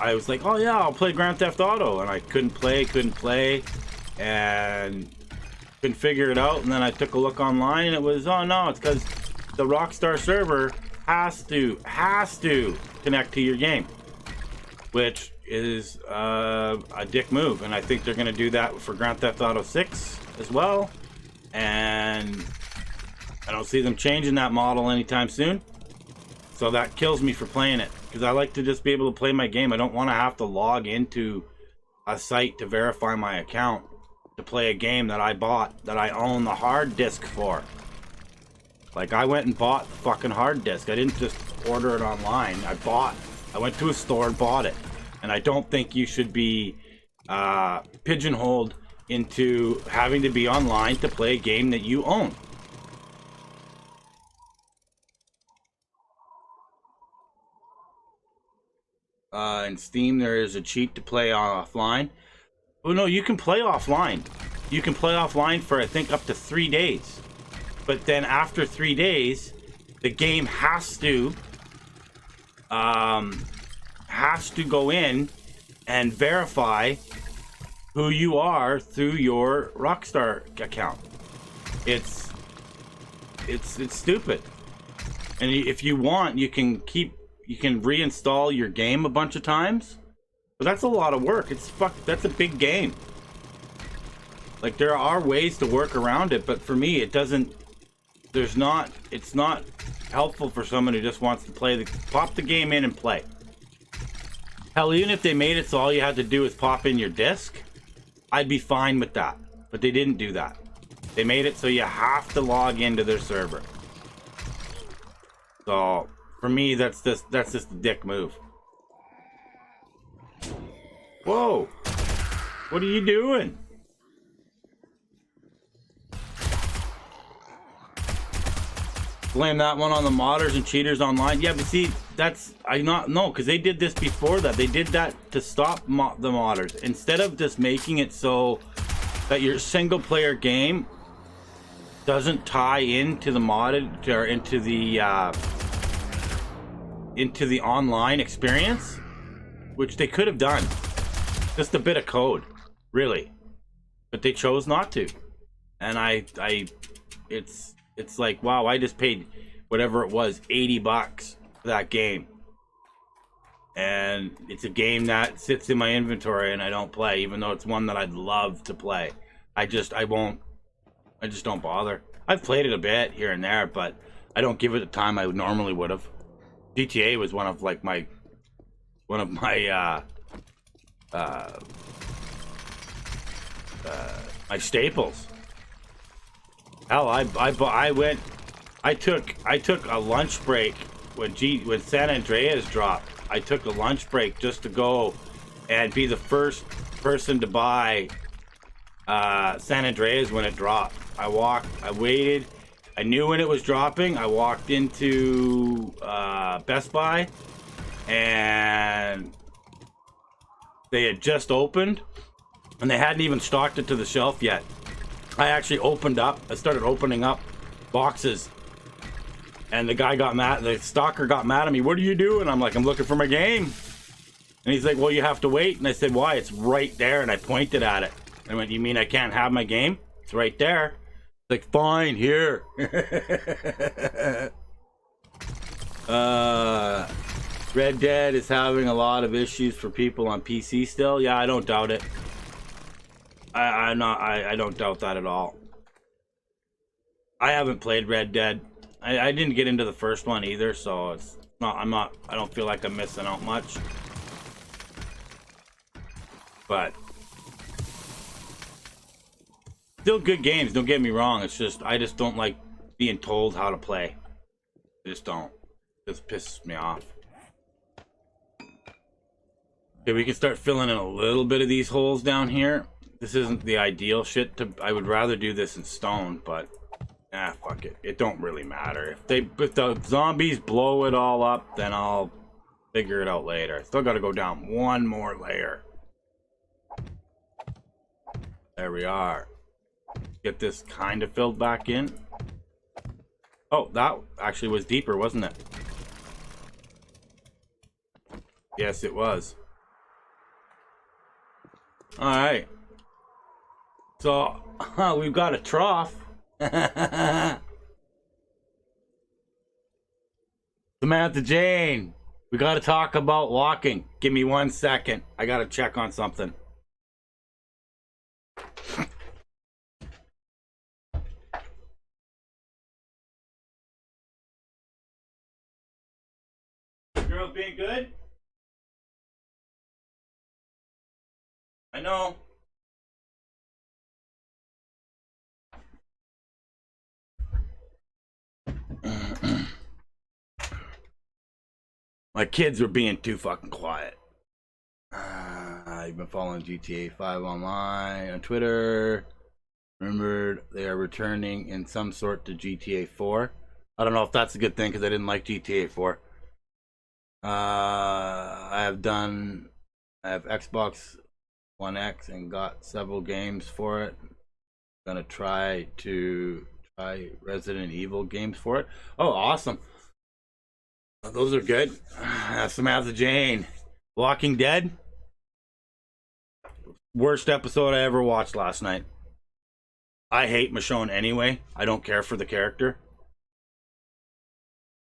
I was like, oh yeah, I'll play Grand Theft Auto. And I couldn't play, and couldn't figure it out. And then I took a look online and it was, oh no, it's because the Rockstar server has to connect to your game, which is a dick move. And I think they're going to do that for Grand Theft Auto 6 as well. And I don't see them changing that model anytime soon. So that kills me for playing it, because I like to just be able to play my game. I don't want to have to log into a site to verify my account to play a game that I bought, that I own the hard disk for. Like, I went and bought the fucking hard disk. I didn't just order it online. I went to a store and bought it. And I don't think you should be pigeonholed into having to be online to play a game that you own. In Steam, there is a cheat to play offline. Oh no, you can play offline. You can play offline for, I think, up to 3 days. But then after 3 days, the game has to go in and verify who you are through your Rockstar account. It's stupid. And if you want, you can reinstall your game a bunch of times, but that's a lot of work. That's a big game. Like, there are ways to work around it, but for me, it's not helpful for someone who just wants to pop the game in and play. Hell, even if they made it so all you had to do is pop in your disc, I'd be fine with that. But they didn't do that. They made it so you have to log into their server. So for me, that's just a dick move. Whoa! What are you doing? Blame that one on the modders and cheaters online. Yeah, but see, because they did this before that. They did that to stop the modders. Instead of just making it so that your single player game doesn't tie into the modded or into the online experience, which they could have done. Just a bit of code, really, but they chose not to. And it's like, wow, I just paid whatever it was, $80 for that game, and it's a game that sits in my inventory and I don't play, even though it's one that I'd love to play. I just don't bother. I've played it a bit here and there, but I don't give it the time I normally would have. GTA was one of my my staples. Hell, I took a lunch break when San Andreas dropped. I took a lunch break just to go and be the first person to buy San Andreas when it dropped. I waited. I knew when it was dropping. I walked into Best Buy, and they had just opened, and they hadn't even stocked it to the shelf yet. I actually started opening up boxes, and the guy got mad. The stalker got mad at me. What are you doing? I'm like, I'm looking for my game. And he's like, well, you have to wait. And I said, why? It's right there. And I pointed at it. And I went, you mean I can't have my game? It's right there. Like, fine, here. Red Dead is having a lot of issues for people on PC still. Yeah, I don't doubt it. I don't doubt that at all. I haven't played Red Dead. I didn't get into the first one either, so I don't feel like I'm missing out much. But still good games, don't get me wrong. It's just I just don't like being told how to play. I just don't. It just pisses me off. Okay, we can start filling in a little bit of these holes down here. This isn't the ideal shit I would rather do this in stone, but fuck it. It don't really matter. If the zombies blow it all up, then I'll figure it out later. Still gotta go down one more layer. There we are. Get this kind of filled back in. Oh, that actually was deeper, wasn't it? Yes, it was. Alright. So, we've got a trough. Samantha Jane, we gotta talk about walking. Give me 1 second. I gotta check on something. Girls being good? I know. My kids were being too fucking quiet. I've been following GTA 5 online on Twitter. Remembered they are returning in some sort to GTA 4. I don't know if that's a good thing because I didn't like GTA 4. I have Xbox One X and got several games for it. Gonna try Resident Evil games for it. Oh, awesome. Those are good. Samantha Jane. Walking Dead. Worst episode I ever watched last night. I hate Michonne anyway. I don't care for the character.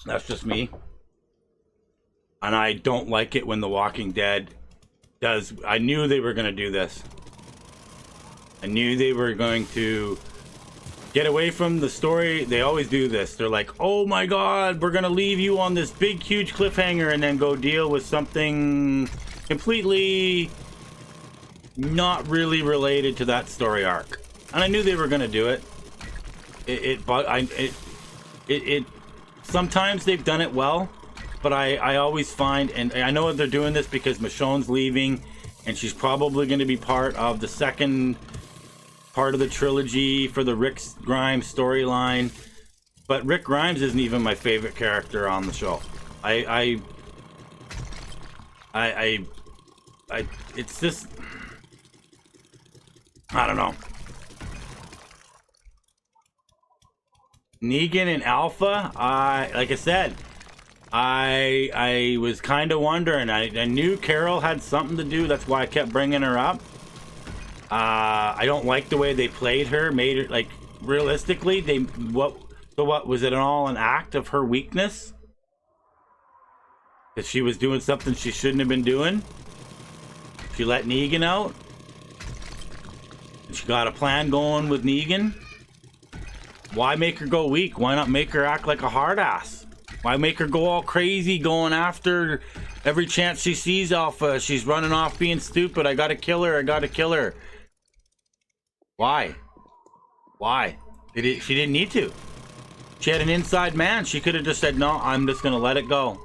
That's just me. And I don't like it when The Walking Dead does. I knew they were going to do this. I knew they were going to get away from the story. They always do this. They're like, oh my god, we're gonna leave you on this big huge cliffhanger and then go deal with something completely not really related to that story arc. And I knew they were gonna do it. Sometimes they've done it well, but I always find, and I know they're doing this because Michonne's leaving and she's probably going to be part of the second part of the trilogy for the Rick Grimes storyline, but Rick Grimes isn't even my favorite character on the show. It's just, I don't know. Negan and Alpha, like I said, I was kind of wondering. I knew Carol had something to do. That's why I kept bringing her up. I don't like the way they played her. Made her, like, realistically, what was it all an act of her weakness? That she was doing something she shouldn't have been doing. She let Negan out. She got a plan going with Negan. Why make her go weak? Why not make her act like a hard ass? Why make her go all crazy going after every chance she sees Alpha? She's running off being stupid. I gotta kill her. I gotta kill her. Why? Why? She didn't need to. She had an inside man. She could have just said, no, I'm just gonna let it go.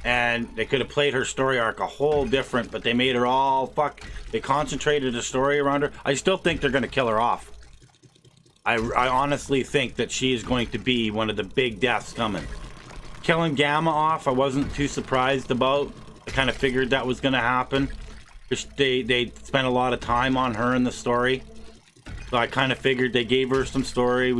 And they could have played her story arc a whole different, but they made her all they concentrated the story around her. I still think they're gonna kill her off. I honestly think that she is going to be one of the big deaths coming. Killing Gamma off, I wasn't too surprised about. I kind of figured that was going to happen. They spent a lot of time on her in the story. So I kind of figured they gave her some story.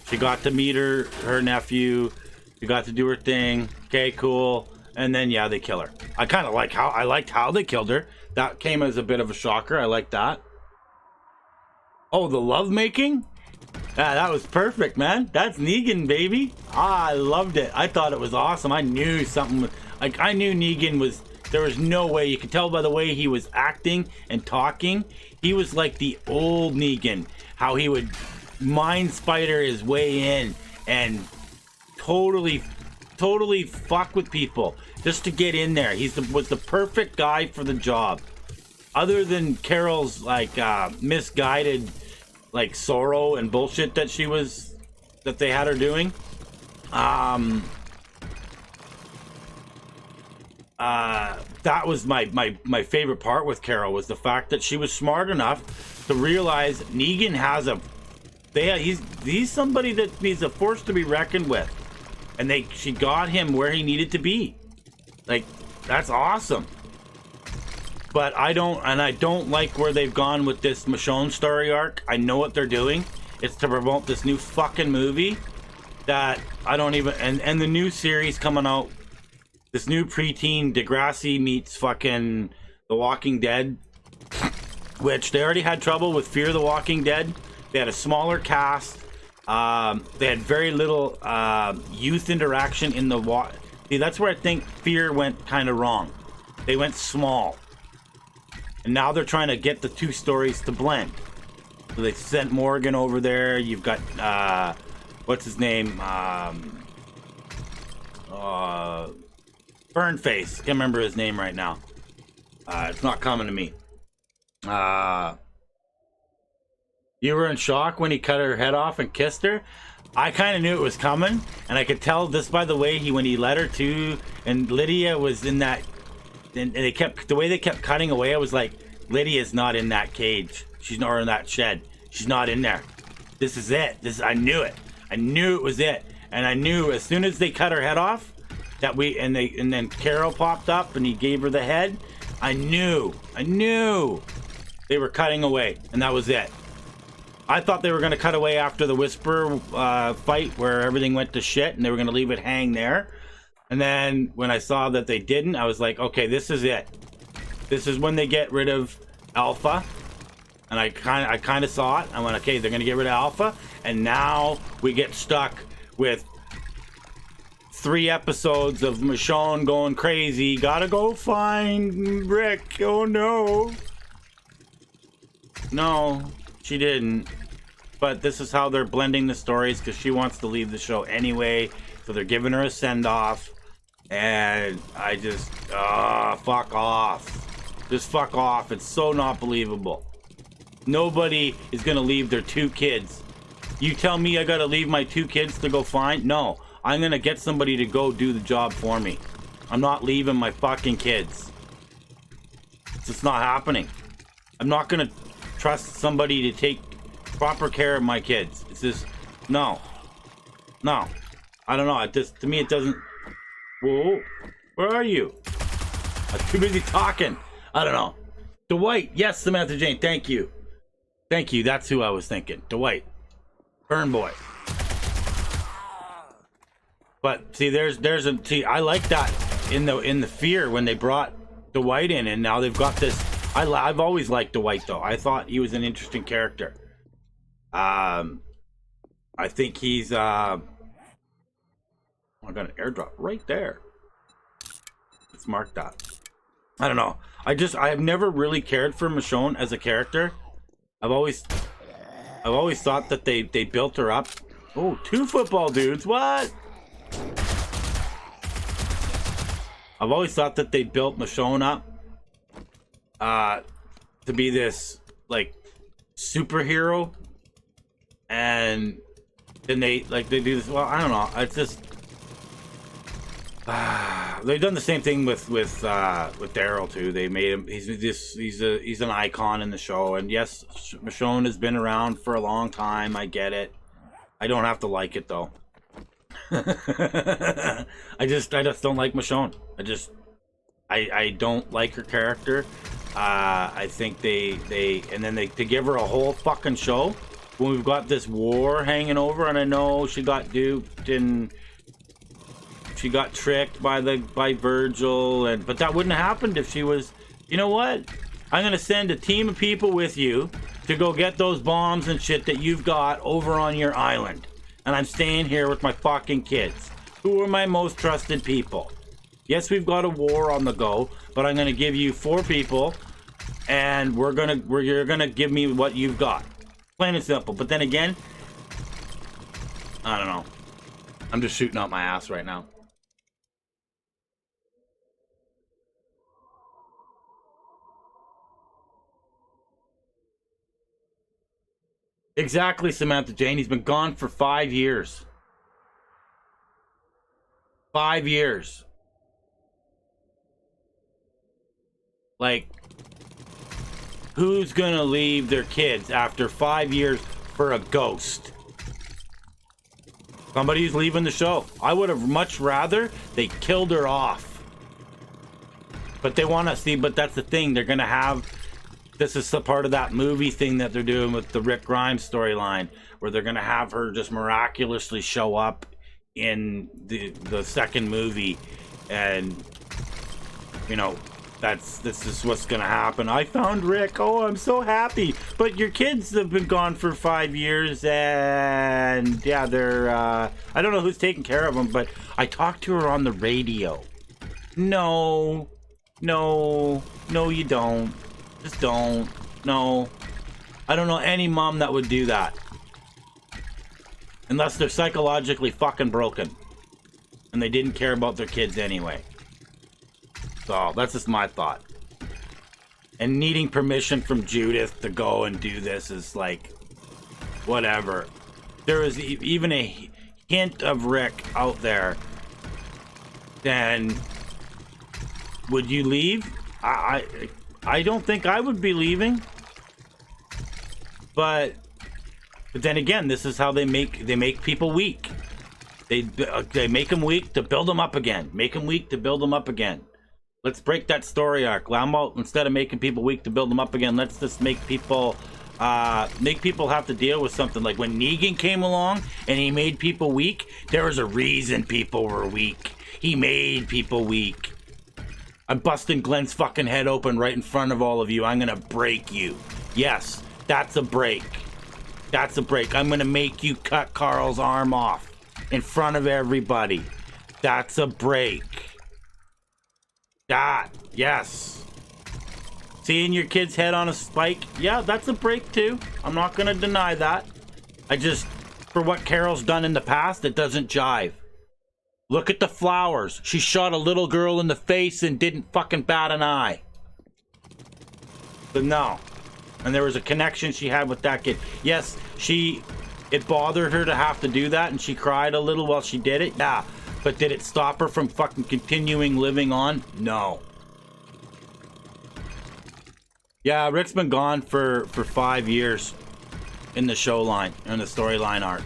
She got to meet her nephew. She got to do her thing. Okay, cool. And then, yeah, they kill her. I kind of liked how they killed her. That came as a bit of a shocker. I like that. Oh, the lovemaking? Yeah, that was perfect, man. That's Negan, baby. I loved it. I thought it was awesome. I knew something was, I knew Negan was, there was no way. You could tell by the way he was acting and talking. He was like the old Negan. How he would mind spider his way in and totally fuck with people just to get in there. Was the perfect guy for the job. Other than Carol's misguided sorrow and bullshit that they had her doing. That was my favorite part with Carol, was the fact that she was smart enough to realize Negan has he's somebody that he's a force to be reckoned with, and she got him where he needed to be. That's awesome. But I don't like where they've gone with this Michonne story arc. I know what they're doing. It's to promote this new fucking movie that I don't even, and the new series coming out, this new preteen Degrassi meets fucking The Walking Dead, which they already had trouble with Fear the Walking Dead. They had a smaller cast. They had very little youth interaction in the See, that's where I think Fear went kind of wrong. They went small. And now they're trying to get the two stories to blend. So they sent Morgan over there. You've got, what's his name? Burnface. Can't remember his name right now. It's not coming to me. You were in shock when he cut her head off and kissed her? I kind of knew it was coming. And I could tell this by the way when he led her to, and Lydia was in that, and the way they kept cutting away, I was like, Lydia's not in that cage. She's not in that shed. She's not in there. This is it. I knew it. I knew it was it. And I knew as soon as they cut her head off, and then Carol popped up and he gave her the head. I knew they were cutting away, and that was it. I thought they were going to cut away after the Whisper fight where everything went to shit, and they were going to leave it hang there. And then when I saw that they didn't, I was like, okay, this is it. This is when they get rid of Alpha. And I kind of saw it. I went, okay, they're going to get rid of Alpha. And now we get stuck with 3 episodes of Michonne going crazy. Gotta go find Rick. Oh, no. No, she didn't. But this is how they're blending the stories because she wants to leave the show anyway. So they're giving her a send-off. And I just, fuck off. Just fuck off. It's so not believable. Nobody is going to leave their 2 kids. You tell me I got to leave my 2 kids to go find? No. I'm going to get somebody to go do the job for me. I'm not leaving my fucking kids. It's just not happening. I'm not going to trust somebody to take proper care of my kids. It's just, no. No. I don't know. It just, to me, it doesn't. Whoa, where are you? I'm too busy talking. I don't know. Dwight, yes, Samantha Jane, thank you. Thank you, that's who I was thinking. Dwight. Burn boy. But see, I like that in the Fear when they brought Dwight in, and now they've got this. I've always liked Dwight though. I thought he was an interesting character. I think he's I got an airdrop right there. Let's mark that. I don't know. I've never really cared for Michonne as a character. I've always thought that they built her up. Oh, 2 football dudes. What? I've always thought that they built Michonne up to be this like superhero, and then they do this. Well, I don't know. It's just they've done the same thing with Daryl too. They made him. He's an icon in the show, and yes, Michonne has been around for a long time. I get it. I don't have to like it though. I just don't like Michonne. I don't like her character. I think to give her a whole fucking show when we've got this war hanging over, and I know she got duped and she got tricked by Virgil, but that wouldn't have happened if she was. You know what? I'm gonna send a team of people with you to go get those bombs and shit that you've got over on your island, and I'm staying here with my fucking kids, who are my most trusted people. Yes, we've got a war on the go, but I'm gonna give you 4 people, and you're gonna give me what you've got. Plain and simple. But then again, I don't know. I'm just shooting out my ass right now. Exactly, Samantha Jane. He's been gone for 5 years. 5 years. Like, who's gonna leave their kids after 5 years for a ghost? Somebody's leaving the show. I would have much rather they killed her off. But they want to see, but that's the thing. They're gonna have, this is a part of that movie thing that they're doing with the Rick Grimes storyline, where they're gonna have her just miraculously show up in the second movie, and you know, this is what's gonna happen. I found Rick. Oh, I'm so happy. But your kids have been gone for 5 years, and yeah, they're I don't know who's taking care of them, but I talked to her on the radio. No, you don't. Just don't. No, I don't know any mom that would do that, unless they're psychologically fucking broken and they didn't care about their kids anyway. So that's just my thought. And needing permission from Judith to go and do this is like, whatever. There is even a hint of Rick out there, then would you leave? I don't think I would be leaving. But then again, this is how they make people weak. They make them weak to build them up again. Make them weak to build them up again. Let's break that story arc. Instead of making people weak to build them up again, let's just make people have to deal with something. Like when Negan came along and he made people weak, there was a reason people were weak. He made people weak. I'm busting Glenn's fucking head open right in front of all of you. I'm gonna break you. Yes, that's a break. That's a break. I'm gonna make you cut Carl's arm off in front of everybody. That's a break. That, yes. Seeing your kid's head on a spike, yeah, that's a break too. I'm not gonna deny that. For what Carol's done in the past, it doesn't jive. Look at the flowers. She shot a little girl in the face and didn't fucking bat an eye. But no. And there was a connection she had with that kid. Yes, it bothered her to have to do that, and she cried a little while she did it. Yeah. But did it stop her from fucking continuing living on? No. Yeah, Rick's been gone for 5 years in the show line, in the storyline arc.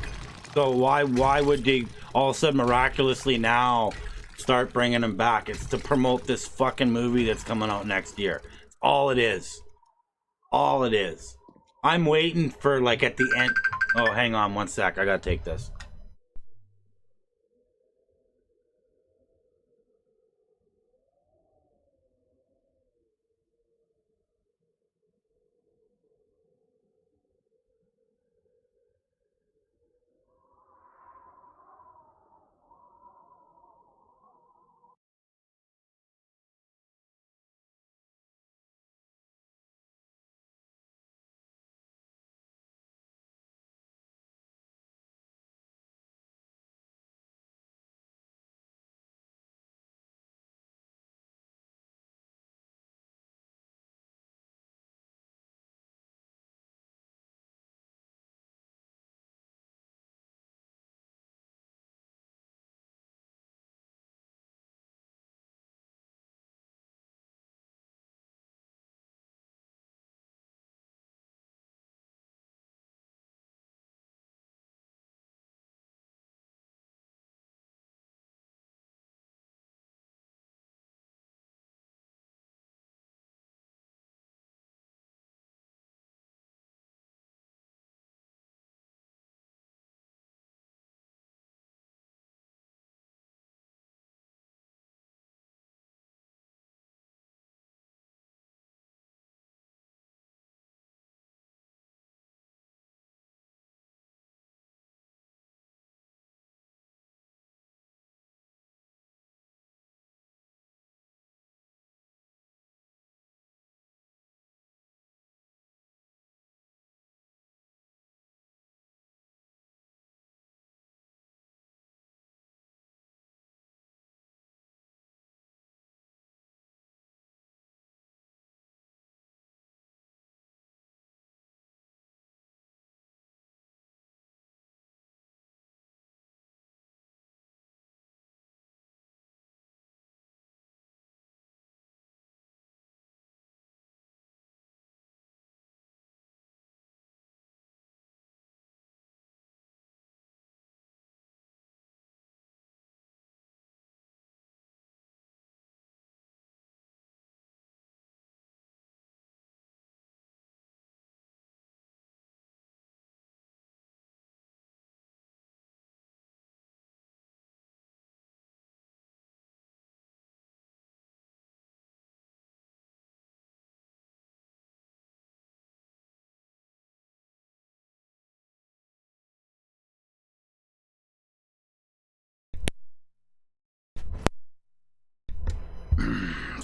So why would they all of a sudden miraculously now start bringing him back? It's to promote this fucking movie that's coming out next year. It's all it is. All it is. I'm waiting for, like, at the end. Oh, hang on 1 sec. I gotta take this.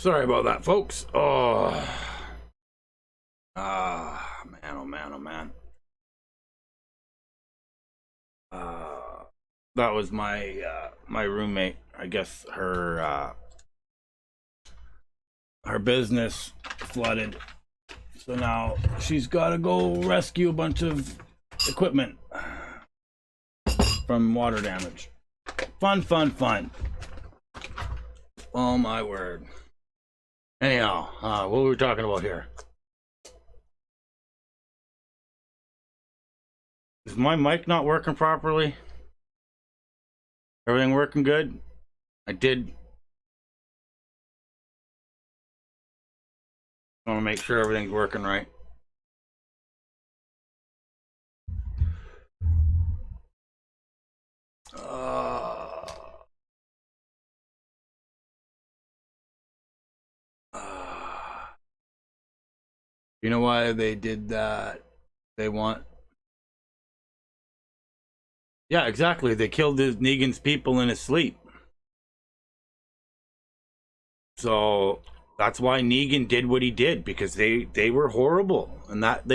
Sorry about that, folks. Oh. Man, oh man, oh man. That was my my roommate. I guess her business flooded, so now she's got to go rescue a bunch of equipment from water damage. Fun, fun, fun. Oh my word. Anyhow, what were we talking about here? Is my mic not working properly? Everything working good? I want to make sure everything's working right. You know why they did that? They want... Yeah, exactly. They killed Negan's people in his sleep. So that's why Negan did what he did, because they were horrible. And that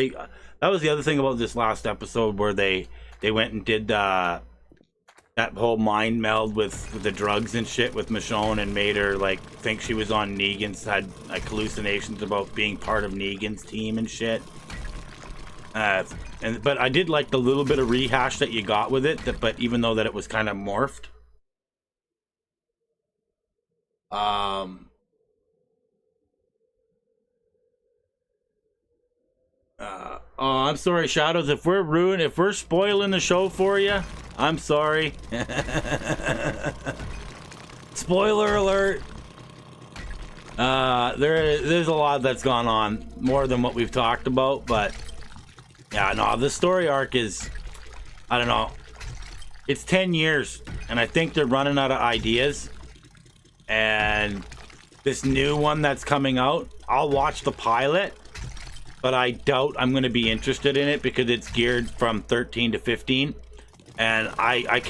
was the other thing about this last episode, where they went and did that whole mind meld with the drugs and shit with Michonne, and made her like think she was on Negan's, had like hallucinations about being part of Negan's team and shit. But I did like the little bit of rehash that you got with it, but even though that it was kind of morphed. Oh, I'm sorry, Shadows. If we're spoiling the show for you, I'm sorry. Spoiler alert. There's a lot that's gone on, more than what we've talked about, but yeah, no, the story arc is, I don't know. It's 10 years, and I think they're running out of ideas. And this new one that's coming out, I'll watch the pilot, but I doubt I'm going to be interested in it, because it's geared from 13 to 15. And I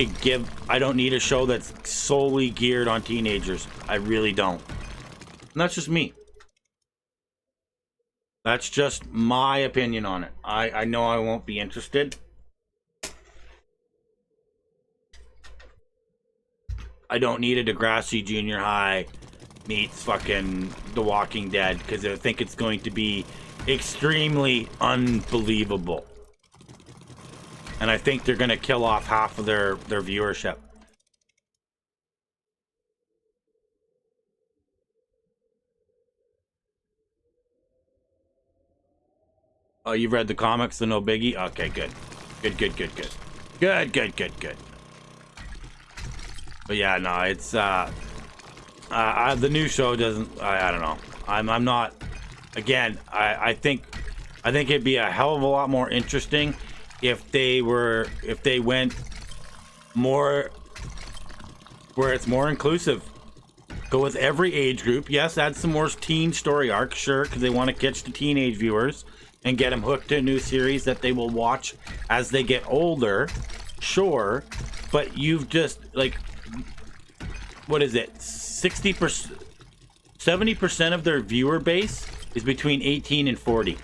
don't need a show that's solely geared on teenagers. I really don't. And that's just me. That's just my opinion on it. I know I won't be interested. I don't need a Degrassi Junior High meets fucking The Walking Dead, because I think it's going to be extremely unbelievable. And I think they're going to kill off half of their viewership. Oh, you've read the comics, so no biggie? Okay, good. Good. But yeah, no, it's the new show doesn't, I don't know. I'm not, again, I think it'd be a hell of a lot more interesting if they went more where it's more inclusive. Go with every age group. Yes, add some more teen story arcs, sure, because they want to catch the teenage viewers and get them hooked to a new series that they will watch as they get older, sure. But you've just, like, what is it, 60%, 70% of their viewer base is between 18 and 40.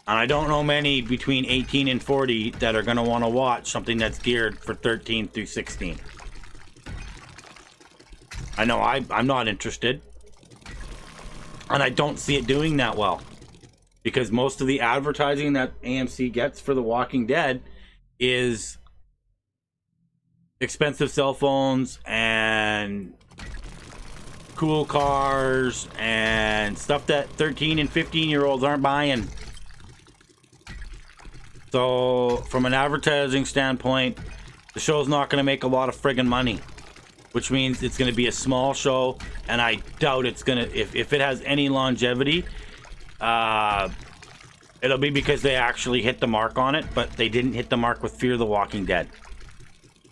And I don't know many between 18 and 40 that are going to want to watch something that's geared for 13 through 16. I know I'm not interested. And I don't see it doing that well. Because most of the advertising that AMC gets for The Walking Dead is expensive cell phones and cool cars and stuff that 13 and 15-year-olds aren't buying. So from an advertising standpoint, the show's not going to make a lot of friggin' money, which means it's going to be a small show, and I doubt it's going to, if it has any longevity, it'll be because they actually hit the mark on it, but they didn't hit the mark with Fear the Walking Dead.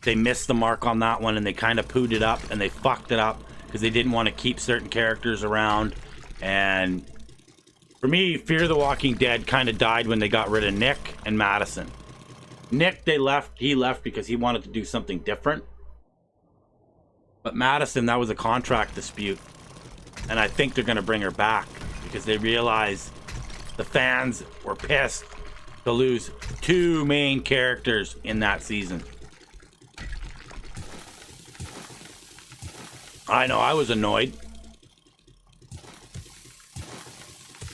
They missed the mark on that one, and they kind of pooed it up, and they fucked it up because they didn't want to keep certain characters around. And for me, Fear the Walking Dead kind of died when they got rid of Nick and Madison. Nick, he left because he wanted to do something different. But Madison, that was a contract dispute. And I think they're going to bring her back because they realize the fans were pissed to lose 2 main characters in that season. I know, I was annoyed.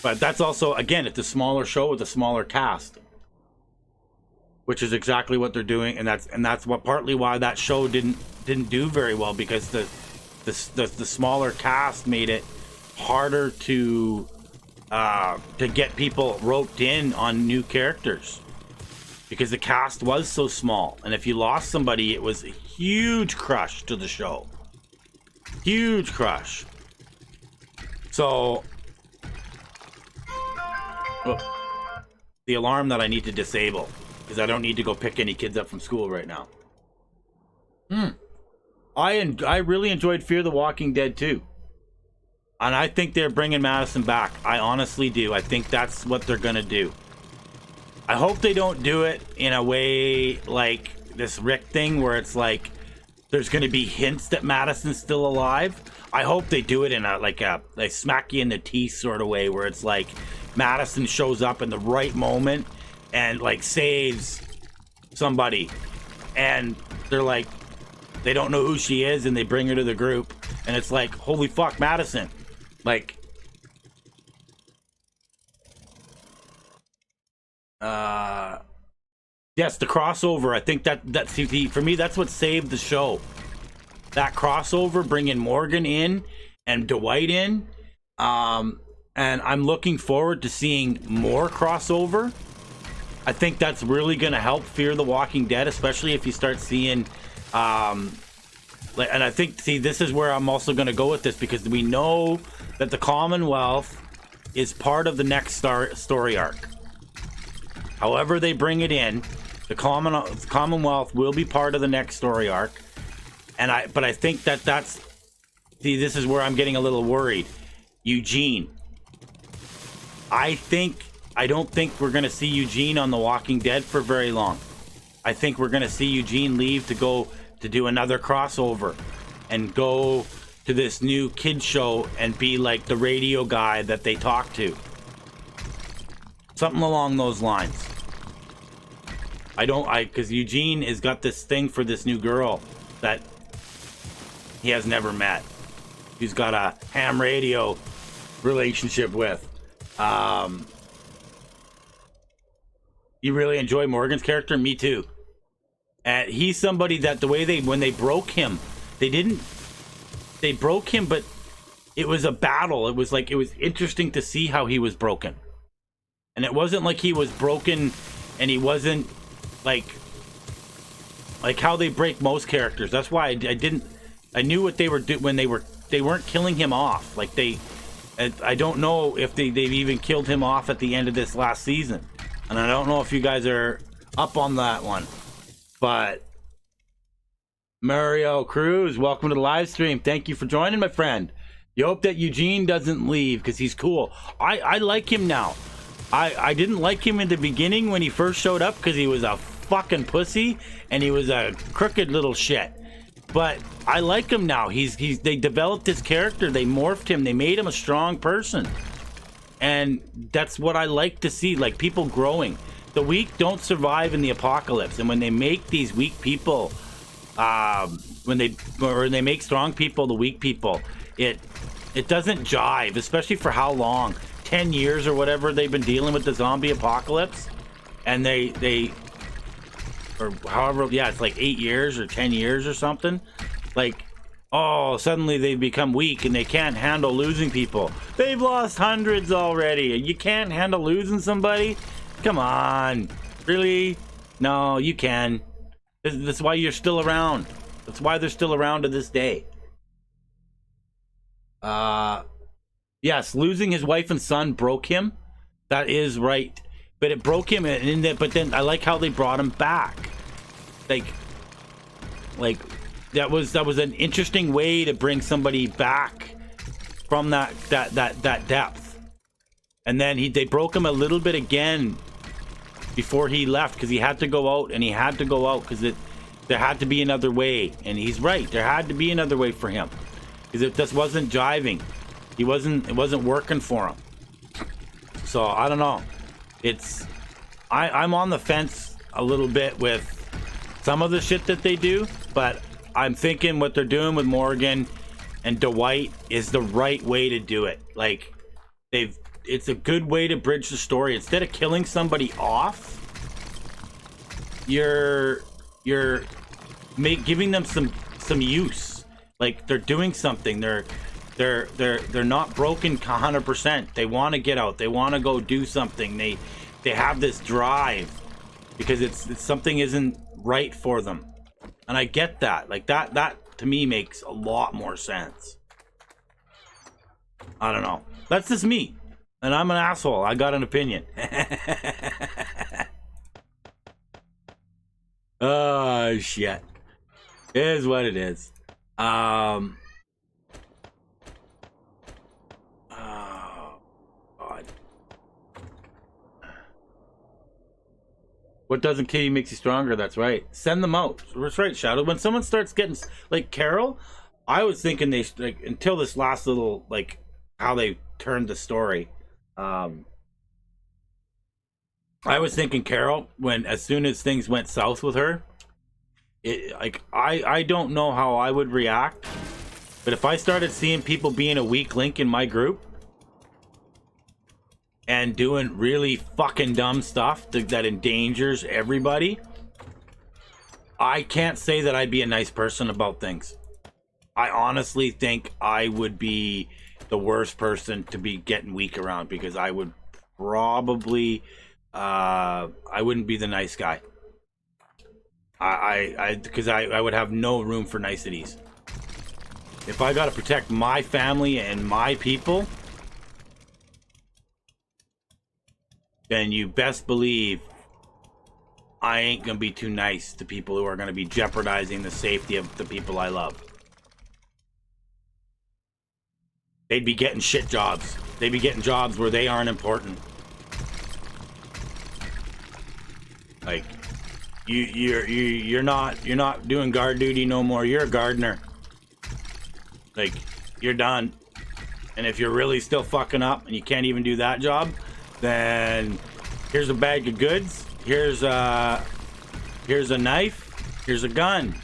But that's also, again, it's a smaller show with a smaller cast. Which is exactly what they're doing, and that's what partly why that show didn't do very well, because the smaller cast made it harder to get people roped in on new characters, because the cast was so small, and if you lost somebody, it was a huge crush to the show. Huge crush. So the alarm that I need to disable, because I don't need to go pick any kids up from school right now. I really enjoyed Fear the Walking Dead too. And I think they're bringing Madison back. I honestly do. I think that's what they're going to do. I hope they don't do it in a way like this Rick thing where it's like there's going to be hints that Madison's still alive. I hope they do it in a smack you in the teeth sort of way where it's like Madison shows up in the right moment and like saves somebody, and they're like, they don't know who she is, and they bring her to the group, and it's like, holy fuck, Madison. Like, yes, the crossover. I think that for me, that's what saved the show. That crossover, bringing Morgan in and Dwight in, and I'm looking forward to seeing more crossover. I think that's really going to help Fear the Walking Dead, especially if you start seeing, and I think, see, this is where I'm also going to go with this, because we know that the Commonwealth is part of the next story arc. However they bring it in, the Commonwealth will be part of the next story arc, but I think that's, see, this is where I'm getting a little worried. Eugene. I don't think we're going to see Eugene on The Walking Dead for very long. I think we're going to see Eugene leave to go to do another crossover and go to this new kid show and be like the radio guy that they talk to. Something along those lines. Because Eugene has got this thing for this new girl that he has never met. He's got a ham radio relationship with. You really enjoy Morgan's character? Me too. And he's somebody that the way when they broke him, they broke him, but it was a battle. It was interesting to see how he was broken. And it wasn't like he was broken and he wasn't like how they break most characters. That's why I knew what they were doing when they weren't killing him off. Like I don't know if they've even killed him off at the end of this last season. And I don't know if you guys are up on that one. But Mario Cruz, welcome to the live stream. Thank you for joining, my friend. You hope that Eugene doesn't leave because he's cool. I like him now. I didn't like him in the beginning when he first showed up because he was a fucking pussy and he was a crooked little shit. But I like him now. They developed his character. They morphed him. They made him a strong person. And that's what I like to see, like people growing. The weak don't survive in the apocalypse. And when they make these weak people, when they make strong people the weak people, it doesn't jive, especially for how long? 10 years or whatever they've been dealing with the zombie apocalypse. And or however, yeah, it's like 8 years or 10 years or something. Like, oh, suddenly they become weak and they can't handle losing people. They've lost hundreds already and you can't handle losing somebody? Come on. Really? No, you can. That's why you're still around. That's why they're still around to this day. Yes, losing his wife and son broke him. That is right. But it broke him, but then I like how they brought him back. Like that was an interesting way to bring somebody back from that depth. And then they broke him a little bit again before he left because he had to go out, and he had to go out because There had to be another way, and he's right. There had to be another way for him, because it just wasn't jiving. It wasn't working for him. So I don't know. I'm on the fence a little bit with some of the shit that they do, but I'm thinking what they're doing with Morgan and Dwight is the right way to do it. Like, it's a good way to bridge the story. Instead of killing somebody off, you're giving them some use. Like, they're doing something. They're not broken 100%. They want to get out. They want to go do something. They have this drive because it's something isn't right for them. And I get that. Like, that to me makes a lot more sense. I don't know. That's just me. And I'm an asshole. I got an opinion. Oh, shit. It is what it is. Oh, God. What doesn't kill you makes you stronger. That's right. Send them out. That's right, Shadow. When someone starts getting, like Carol, I was thinking they, like, until this last little, like, how they turned the story. I was thinking Carol, as soon as things went south with her, I don't know how I would react, but if I started seeing people being a weak link in my group and doing really fucking dumb stuff that endangers everybody, I can't say that I'd be a nice person about things. I honestly think I would be the worst person to be getting weak around, because I would probably I wouldn't be the nice guy. Because I would have no room for niceties. If I got to protect my family and my people, then you best believe I ain't gonna be too nice to people who are gonna be jeopardizing the safety of the people I love. They'd be getting shit jobs. They'd be getting jobs where they aren't important. Like, you're not doing guard duty no more. You're a gardener. Like, you're done. And if you're really still fucking up and you can't even do that job, then here's a bag of goods. Here's a knife. Here's a gun.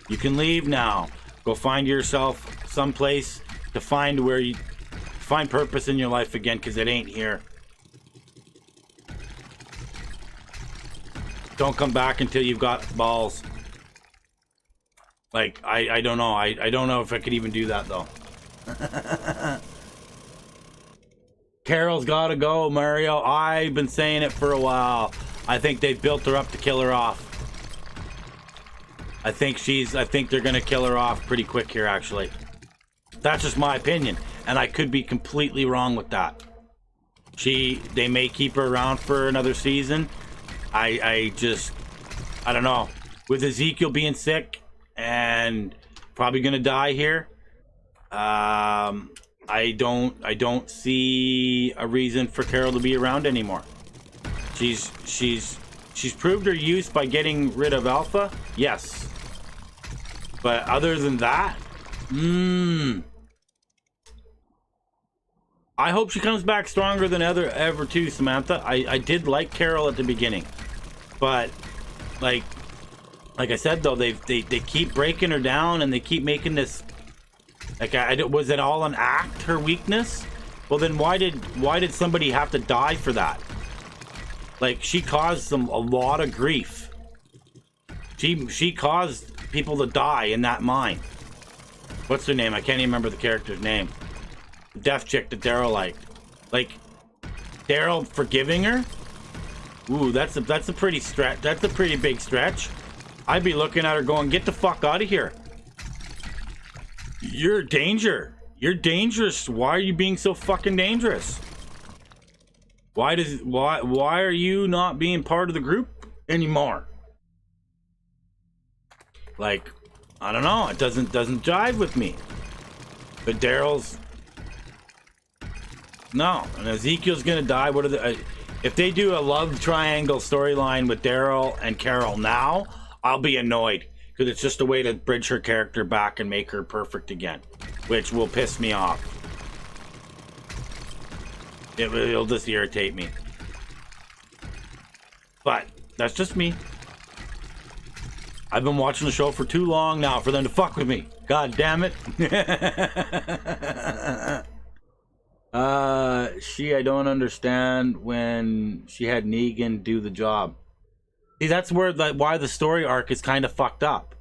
You can leave now. Go find yourself someplace to find where you find purpose in your life again, because it ain't here. Don't come back until you've got balls. Like, I don't know. I don't know if I could even do that, though. Carol's gotta go, Mario. I've been saying it for a while. I think they built her up to kill her off. I think they're gonna kill her off pretty quick here, actually. That's just my opinion, and I could be completely wrong with that. They may keep her around for another season. I don't know. With Ezekiel being sick and probably gonna die here, I don't see a reason for Carol to be around anymore. She's proved her use by getting rid of Alpha, yes. But other than that, I hope she comes back stronger than ever too, Samantha. I did like Carol at the beginning, but like I said though, they keep breaking her down, and they keep making this like, was it all an act, her weakness? Well, then why did somebody have to die for that? Like, she caused them a lot of grief. She caused people to die in that mine. What's her name? I can't even remember the character's name. The deaf chick that Daryl liked. Like, Daryl forgiving her? Ooh, that's a pretty stretch. That's a pretty big stretch. I'd be looking at her going, get the fuck out of here. You're a danger. You're dangerous. Why are you being so fucking dangerous? Why are you not being part of the group anymore? Like, I don't know. It doesn't jive with me. But Daryl's no, and Ezekiel's gonna die. What are the if they do a love triangle storyline with Daryl and Carol now, I'll be annoyed because it's just a way to bridge her character back and make her perfect again, which will piss me off. It'll just irritate me. But that's just me. I've been watching the show for too long now for them to fuck with me. God damn it. I don't understand when she had Negan do the job. See, that's where why the story arc is kind of fucked up.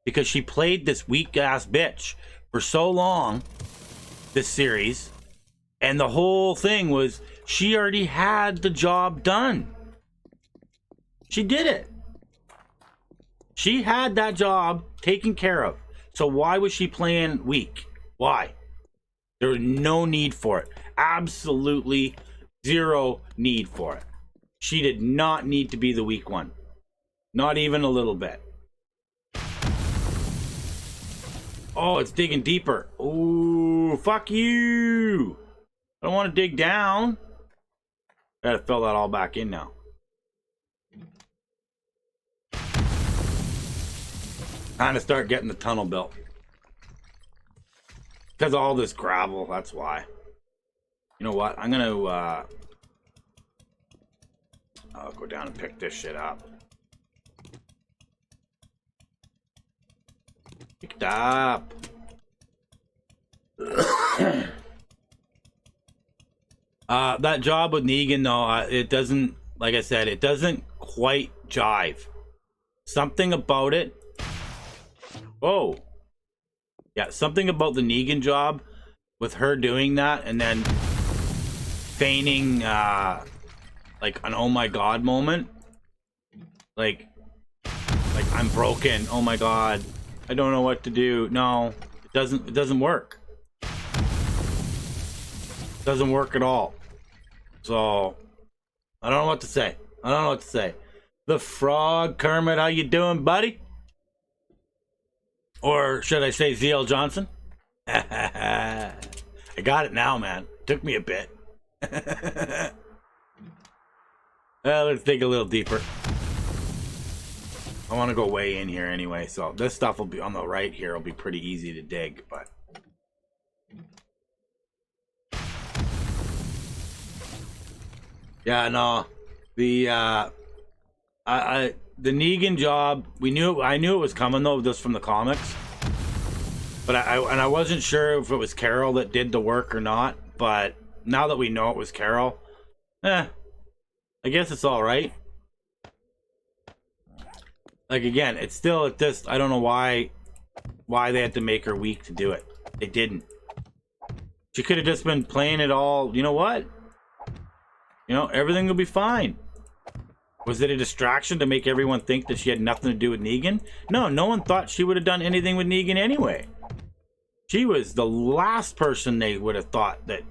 Because she played this weak ass bitch for so long, this series, and the whole thing was she already had the job done. She did it. She had that job taken care of. So why was she playing weak? Why? There was no need for it. Absolutely zero need for it. She did not need to be the weak one. Not even a little bit. Oh, it's digging deeper. Ooh, fuck you. I don't want to dig down. Gotta fill that all back in now. Time to start getting the tunnel built. Because of all this gravel, that's why. You know what? I'm gonna I'll go down and pick this shit up. Picked up. That job with Negan, though, it doesn't, like I said, it doesn't quite jive. Something about it. Oh. Yeah, something about the Negan job with her doing that and then feigning, like an oh my god moment. Like I'm broken. Oh my god. I don't know what to do. No, it doesn't work. It doesn't work at all. So I don't know what to say. I don't know what to say. The Frog Kermit, how you doing, buddy? Or should I say ZL Johnson? I got it now, man. Took me a bit. Let's dig a little deeper. I want to go way in here anyway, so this stuff will be on the right here. It'll be pretty easy to dig, but yeah, no, the Negan job, I knew it was coming though, just from the comics, but I wasn't sure if it was Carol that did the work or not. But now that we know it was Carol, I guess it's all right. Like, again, it's still at this. I don't know why they had to make her weak to do it. They didn't. She could have just been playing it all. You know what? You know, everything will be fine. Was it a distraction to make everyone think that she had nothing to do with Negan? No, no one thought she would have done anything with Negan anyway. She was the last person they would have thought that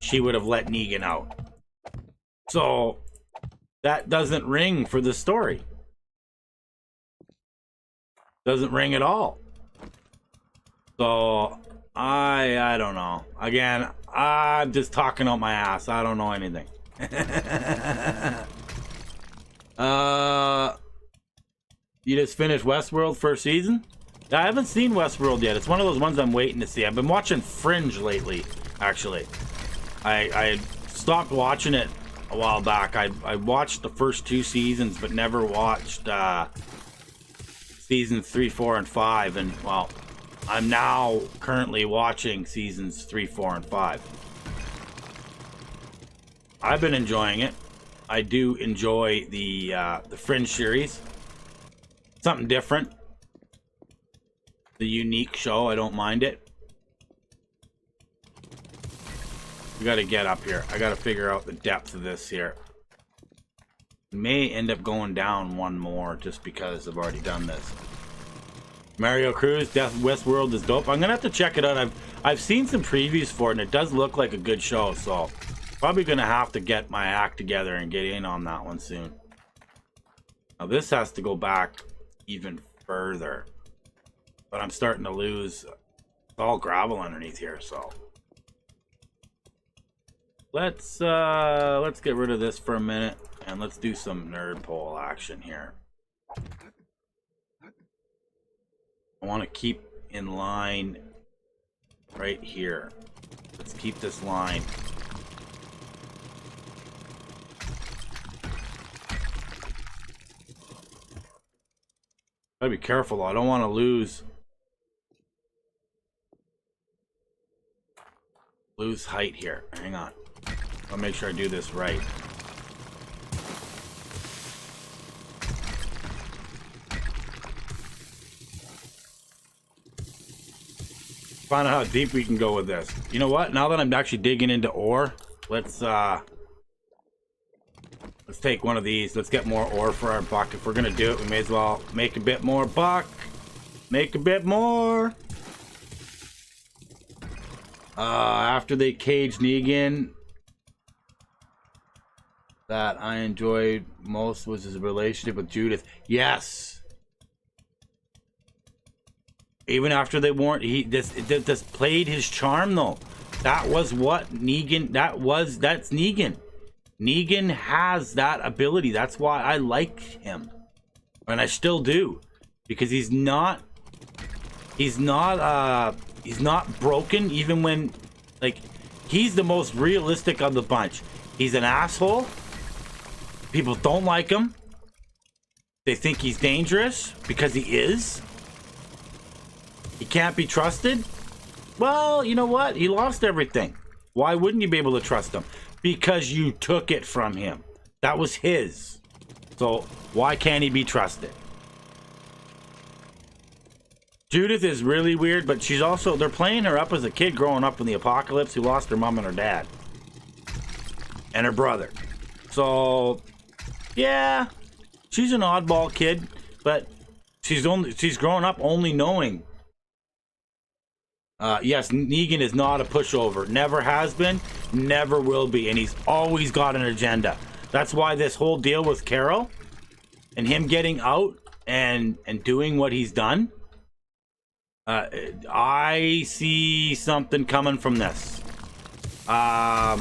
she would have let Negan out. So that doesn't ring for the story. Doesn't ring at all. So I don't know. Again, I'm just talking out my ass. I don't know anything. You just finished Westworld first season? I haven't seen Westworld yet. It's one of those ones I'm waiting to see. I've been watching Fringe lately, actually. I stopped watching it a while back. I watched the first 2 seasons, but never watched seasons 3, 4, and 5. And, well, I'm now currently watching seasons 3, 4, and 5. I've been enjoying it. I do enjoy the Fringe series. Something different. The unique show. I don't mind it. We gotta get up here. I gotta figure out the depth of this here. May end up going down one more just because I've already done this. Mario Cruz, Death Westworld is dope. I'm gonna have to check it out. I've seen some previews for it and it does look like a good show, so probably gonna have to get my act together and get in on that one soon. Now this has to go back even further, but I'm starting to lose. It's all gravel underneath here, so let's get rid of this for a minute and let's do some nerd pole action here. want to keep in line right here. Let's keep this line. Gotta be careful. I don't want to lose height here. Hang on. I'll make sure I do this right. Find out how deep we can go with this. You know what? Now that I'm actually digging into ore, let's take one of these. Let's get more ore for our buck. If we're gonna do it, we may as well make a bit more buck. Make a bit more. After they caged Negan, that I enjoyed most was his relationship with Judith. Yes. Even after they weren't, this played his charm though. That was what Negan. That's Negan. Negan has that ability. That's why I like him, and I still do, because he's not broken. Even when, like, he's the most realistic of the bunch. He's an asshole. People don't like him. They think he's dangerous because he is. He can't be trusted. Well, you know what? He lost everything. Why wouldn't you be able to trust him? Because you took it from him. That was his. So why can't he be trusted? Judith is really weird, but she's also, they're playing her up as a kid growing up in the apocalypse who lost her mom and her dad. And her brother. So, yeah, she's an oddball kid, but she's grown up only knowing. Yes, Negan is not a pushover. Never has been, never will be, and he's always got an agenda. That's why this whole deal with Carol and him getting out and doing what he's done, I see something coming from this. I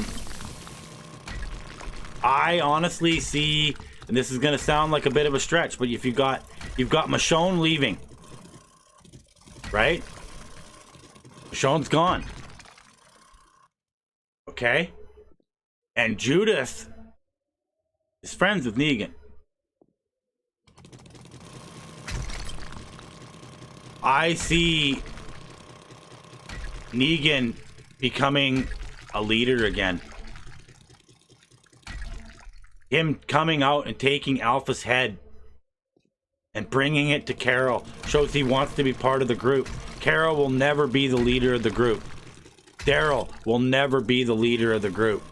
honestly see, and this is going to sound like a bit of a stretch, but if you've got Michonne leaving, right? Michonne's gone. Okay? And Judith is friends with Negan. I see Negan becoming a leader again. Him coming out and taking Alpha's head and bringing it to Carol shows he wants to be part of the group. Carol will never be the leader of the group. Daryl will never be the leader of the group.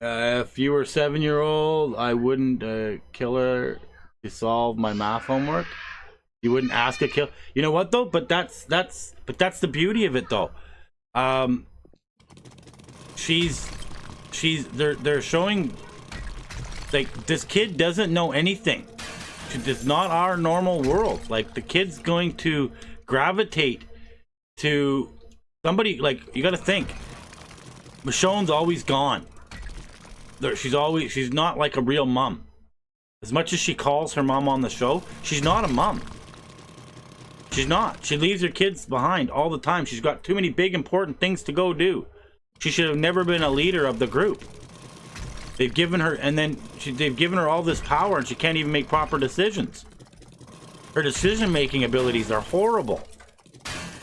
If you were a 7-year-old, I wouldn't kill her to solve my math homework. You wouldn't ask a kill. You know what though? But that's the beauty of it though. They're showing, like, this kid doesn't know anything. It's not our normal world. Like, the kid's going to gravitate to somebody. Like, you got to think, Michonne's always gone. She's not like a real mom. As much as she calls her mom on the show, she's not a mom. She's not. She leaves her kids behind all the time. She's got too many big important things to go do. She should have never been a leader of the group. They've given her, and then they've given her all this power, and she can't even make proper decisions. Her decision-making abilities are horrible.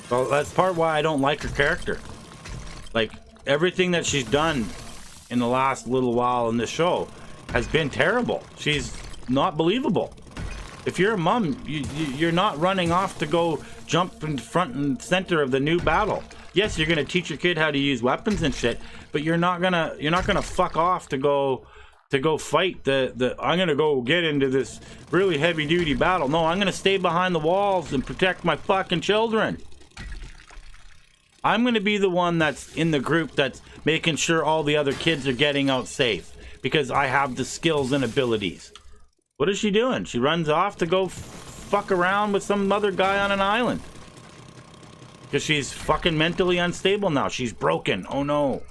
So that's part why I don't like her character. Like, everything that she's done in the last little while in this show has been terrible. She's not believable. If you're a mom, you're not running off to go jump in front and center of the new battle. Yes, you're gonna teach your kid how to use weapons and shit, but you're not gonna fuck off to go fight the I'm gonna go get into this really heavy duty battle. No, I'm gonna stay behind the walls and protect my fucking children. I'm gonna be the one that's in the group that's making sure all the other kids are getting out safe because I have the skills and abilities. What is she doing? She runs off to go fuck around with some other guy on an island. Because she's fucking mentally unstable now. She's broken. Oh no.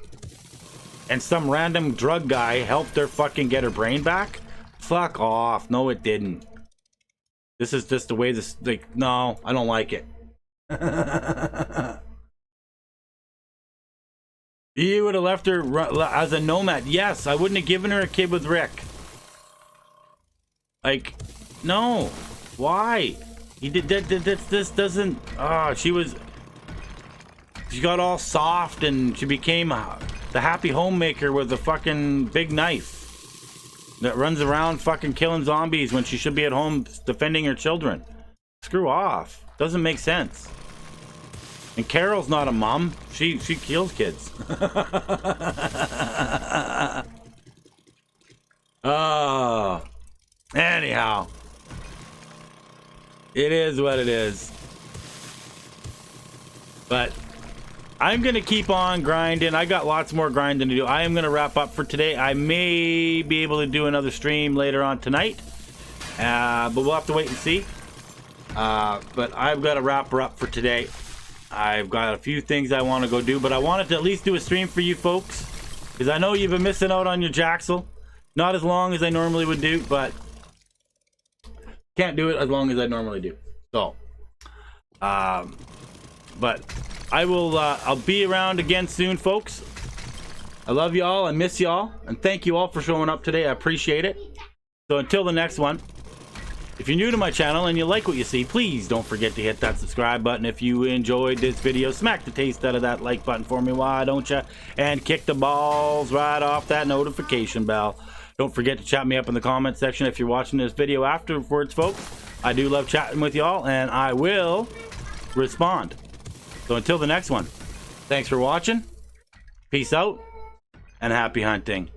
and some random drug guy helped her fucking get her brain back? Fuck off. No, it didn't. This is just the way this, like, no, I don't like it. You would have left her as a nomad. Yes, I wouldn't have given her a kid with Rick. Like, no. Why? He did that. This doesn't. She got all soft and she became the happy homemaker with a fucking big knife that runs around fucking killing zombies when she should be at home defending her children. Screw off. Doesn't make sense. And Carol's not a mom. She kills kids. Anyhow. It is what it is. But I'm going to keep on grinding. I got lots more grinding to do. I am going to wrap up for today. I may be able to do another stream later on tonight. But we'll have to wait and see. But I've got to wrap her up for today. I've got a few things I want to go do, but I wanted to at least do a stream for you folks, because I know you've been missing out on your Jaxel. Not as long as I normally would do, but can't do it as long as I normally do. So, but I will, I'll be around again soon, folks. I love y'all. I miss y'all. And thank you all for showing up today. I appreciate it. So until the next one. If you're new to my channel and you like what you see, please don't forget to hit that subscribe button. If you enjoyed this video, smack the taste out of that like button for me, why don't you? And kick the balls right off that notification bell. Don't forget to chat me up in the comment section if you're watching this video afterwards, folks. I do love chatting with y'all, and I will respond. So until the next one, thanks for watching, peace out, and happy hunting.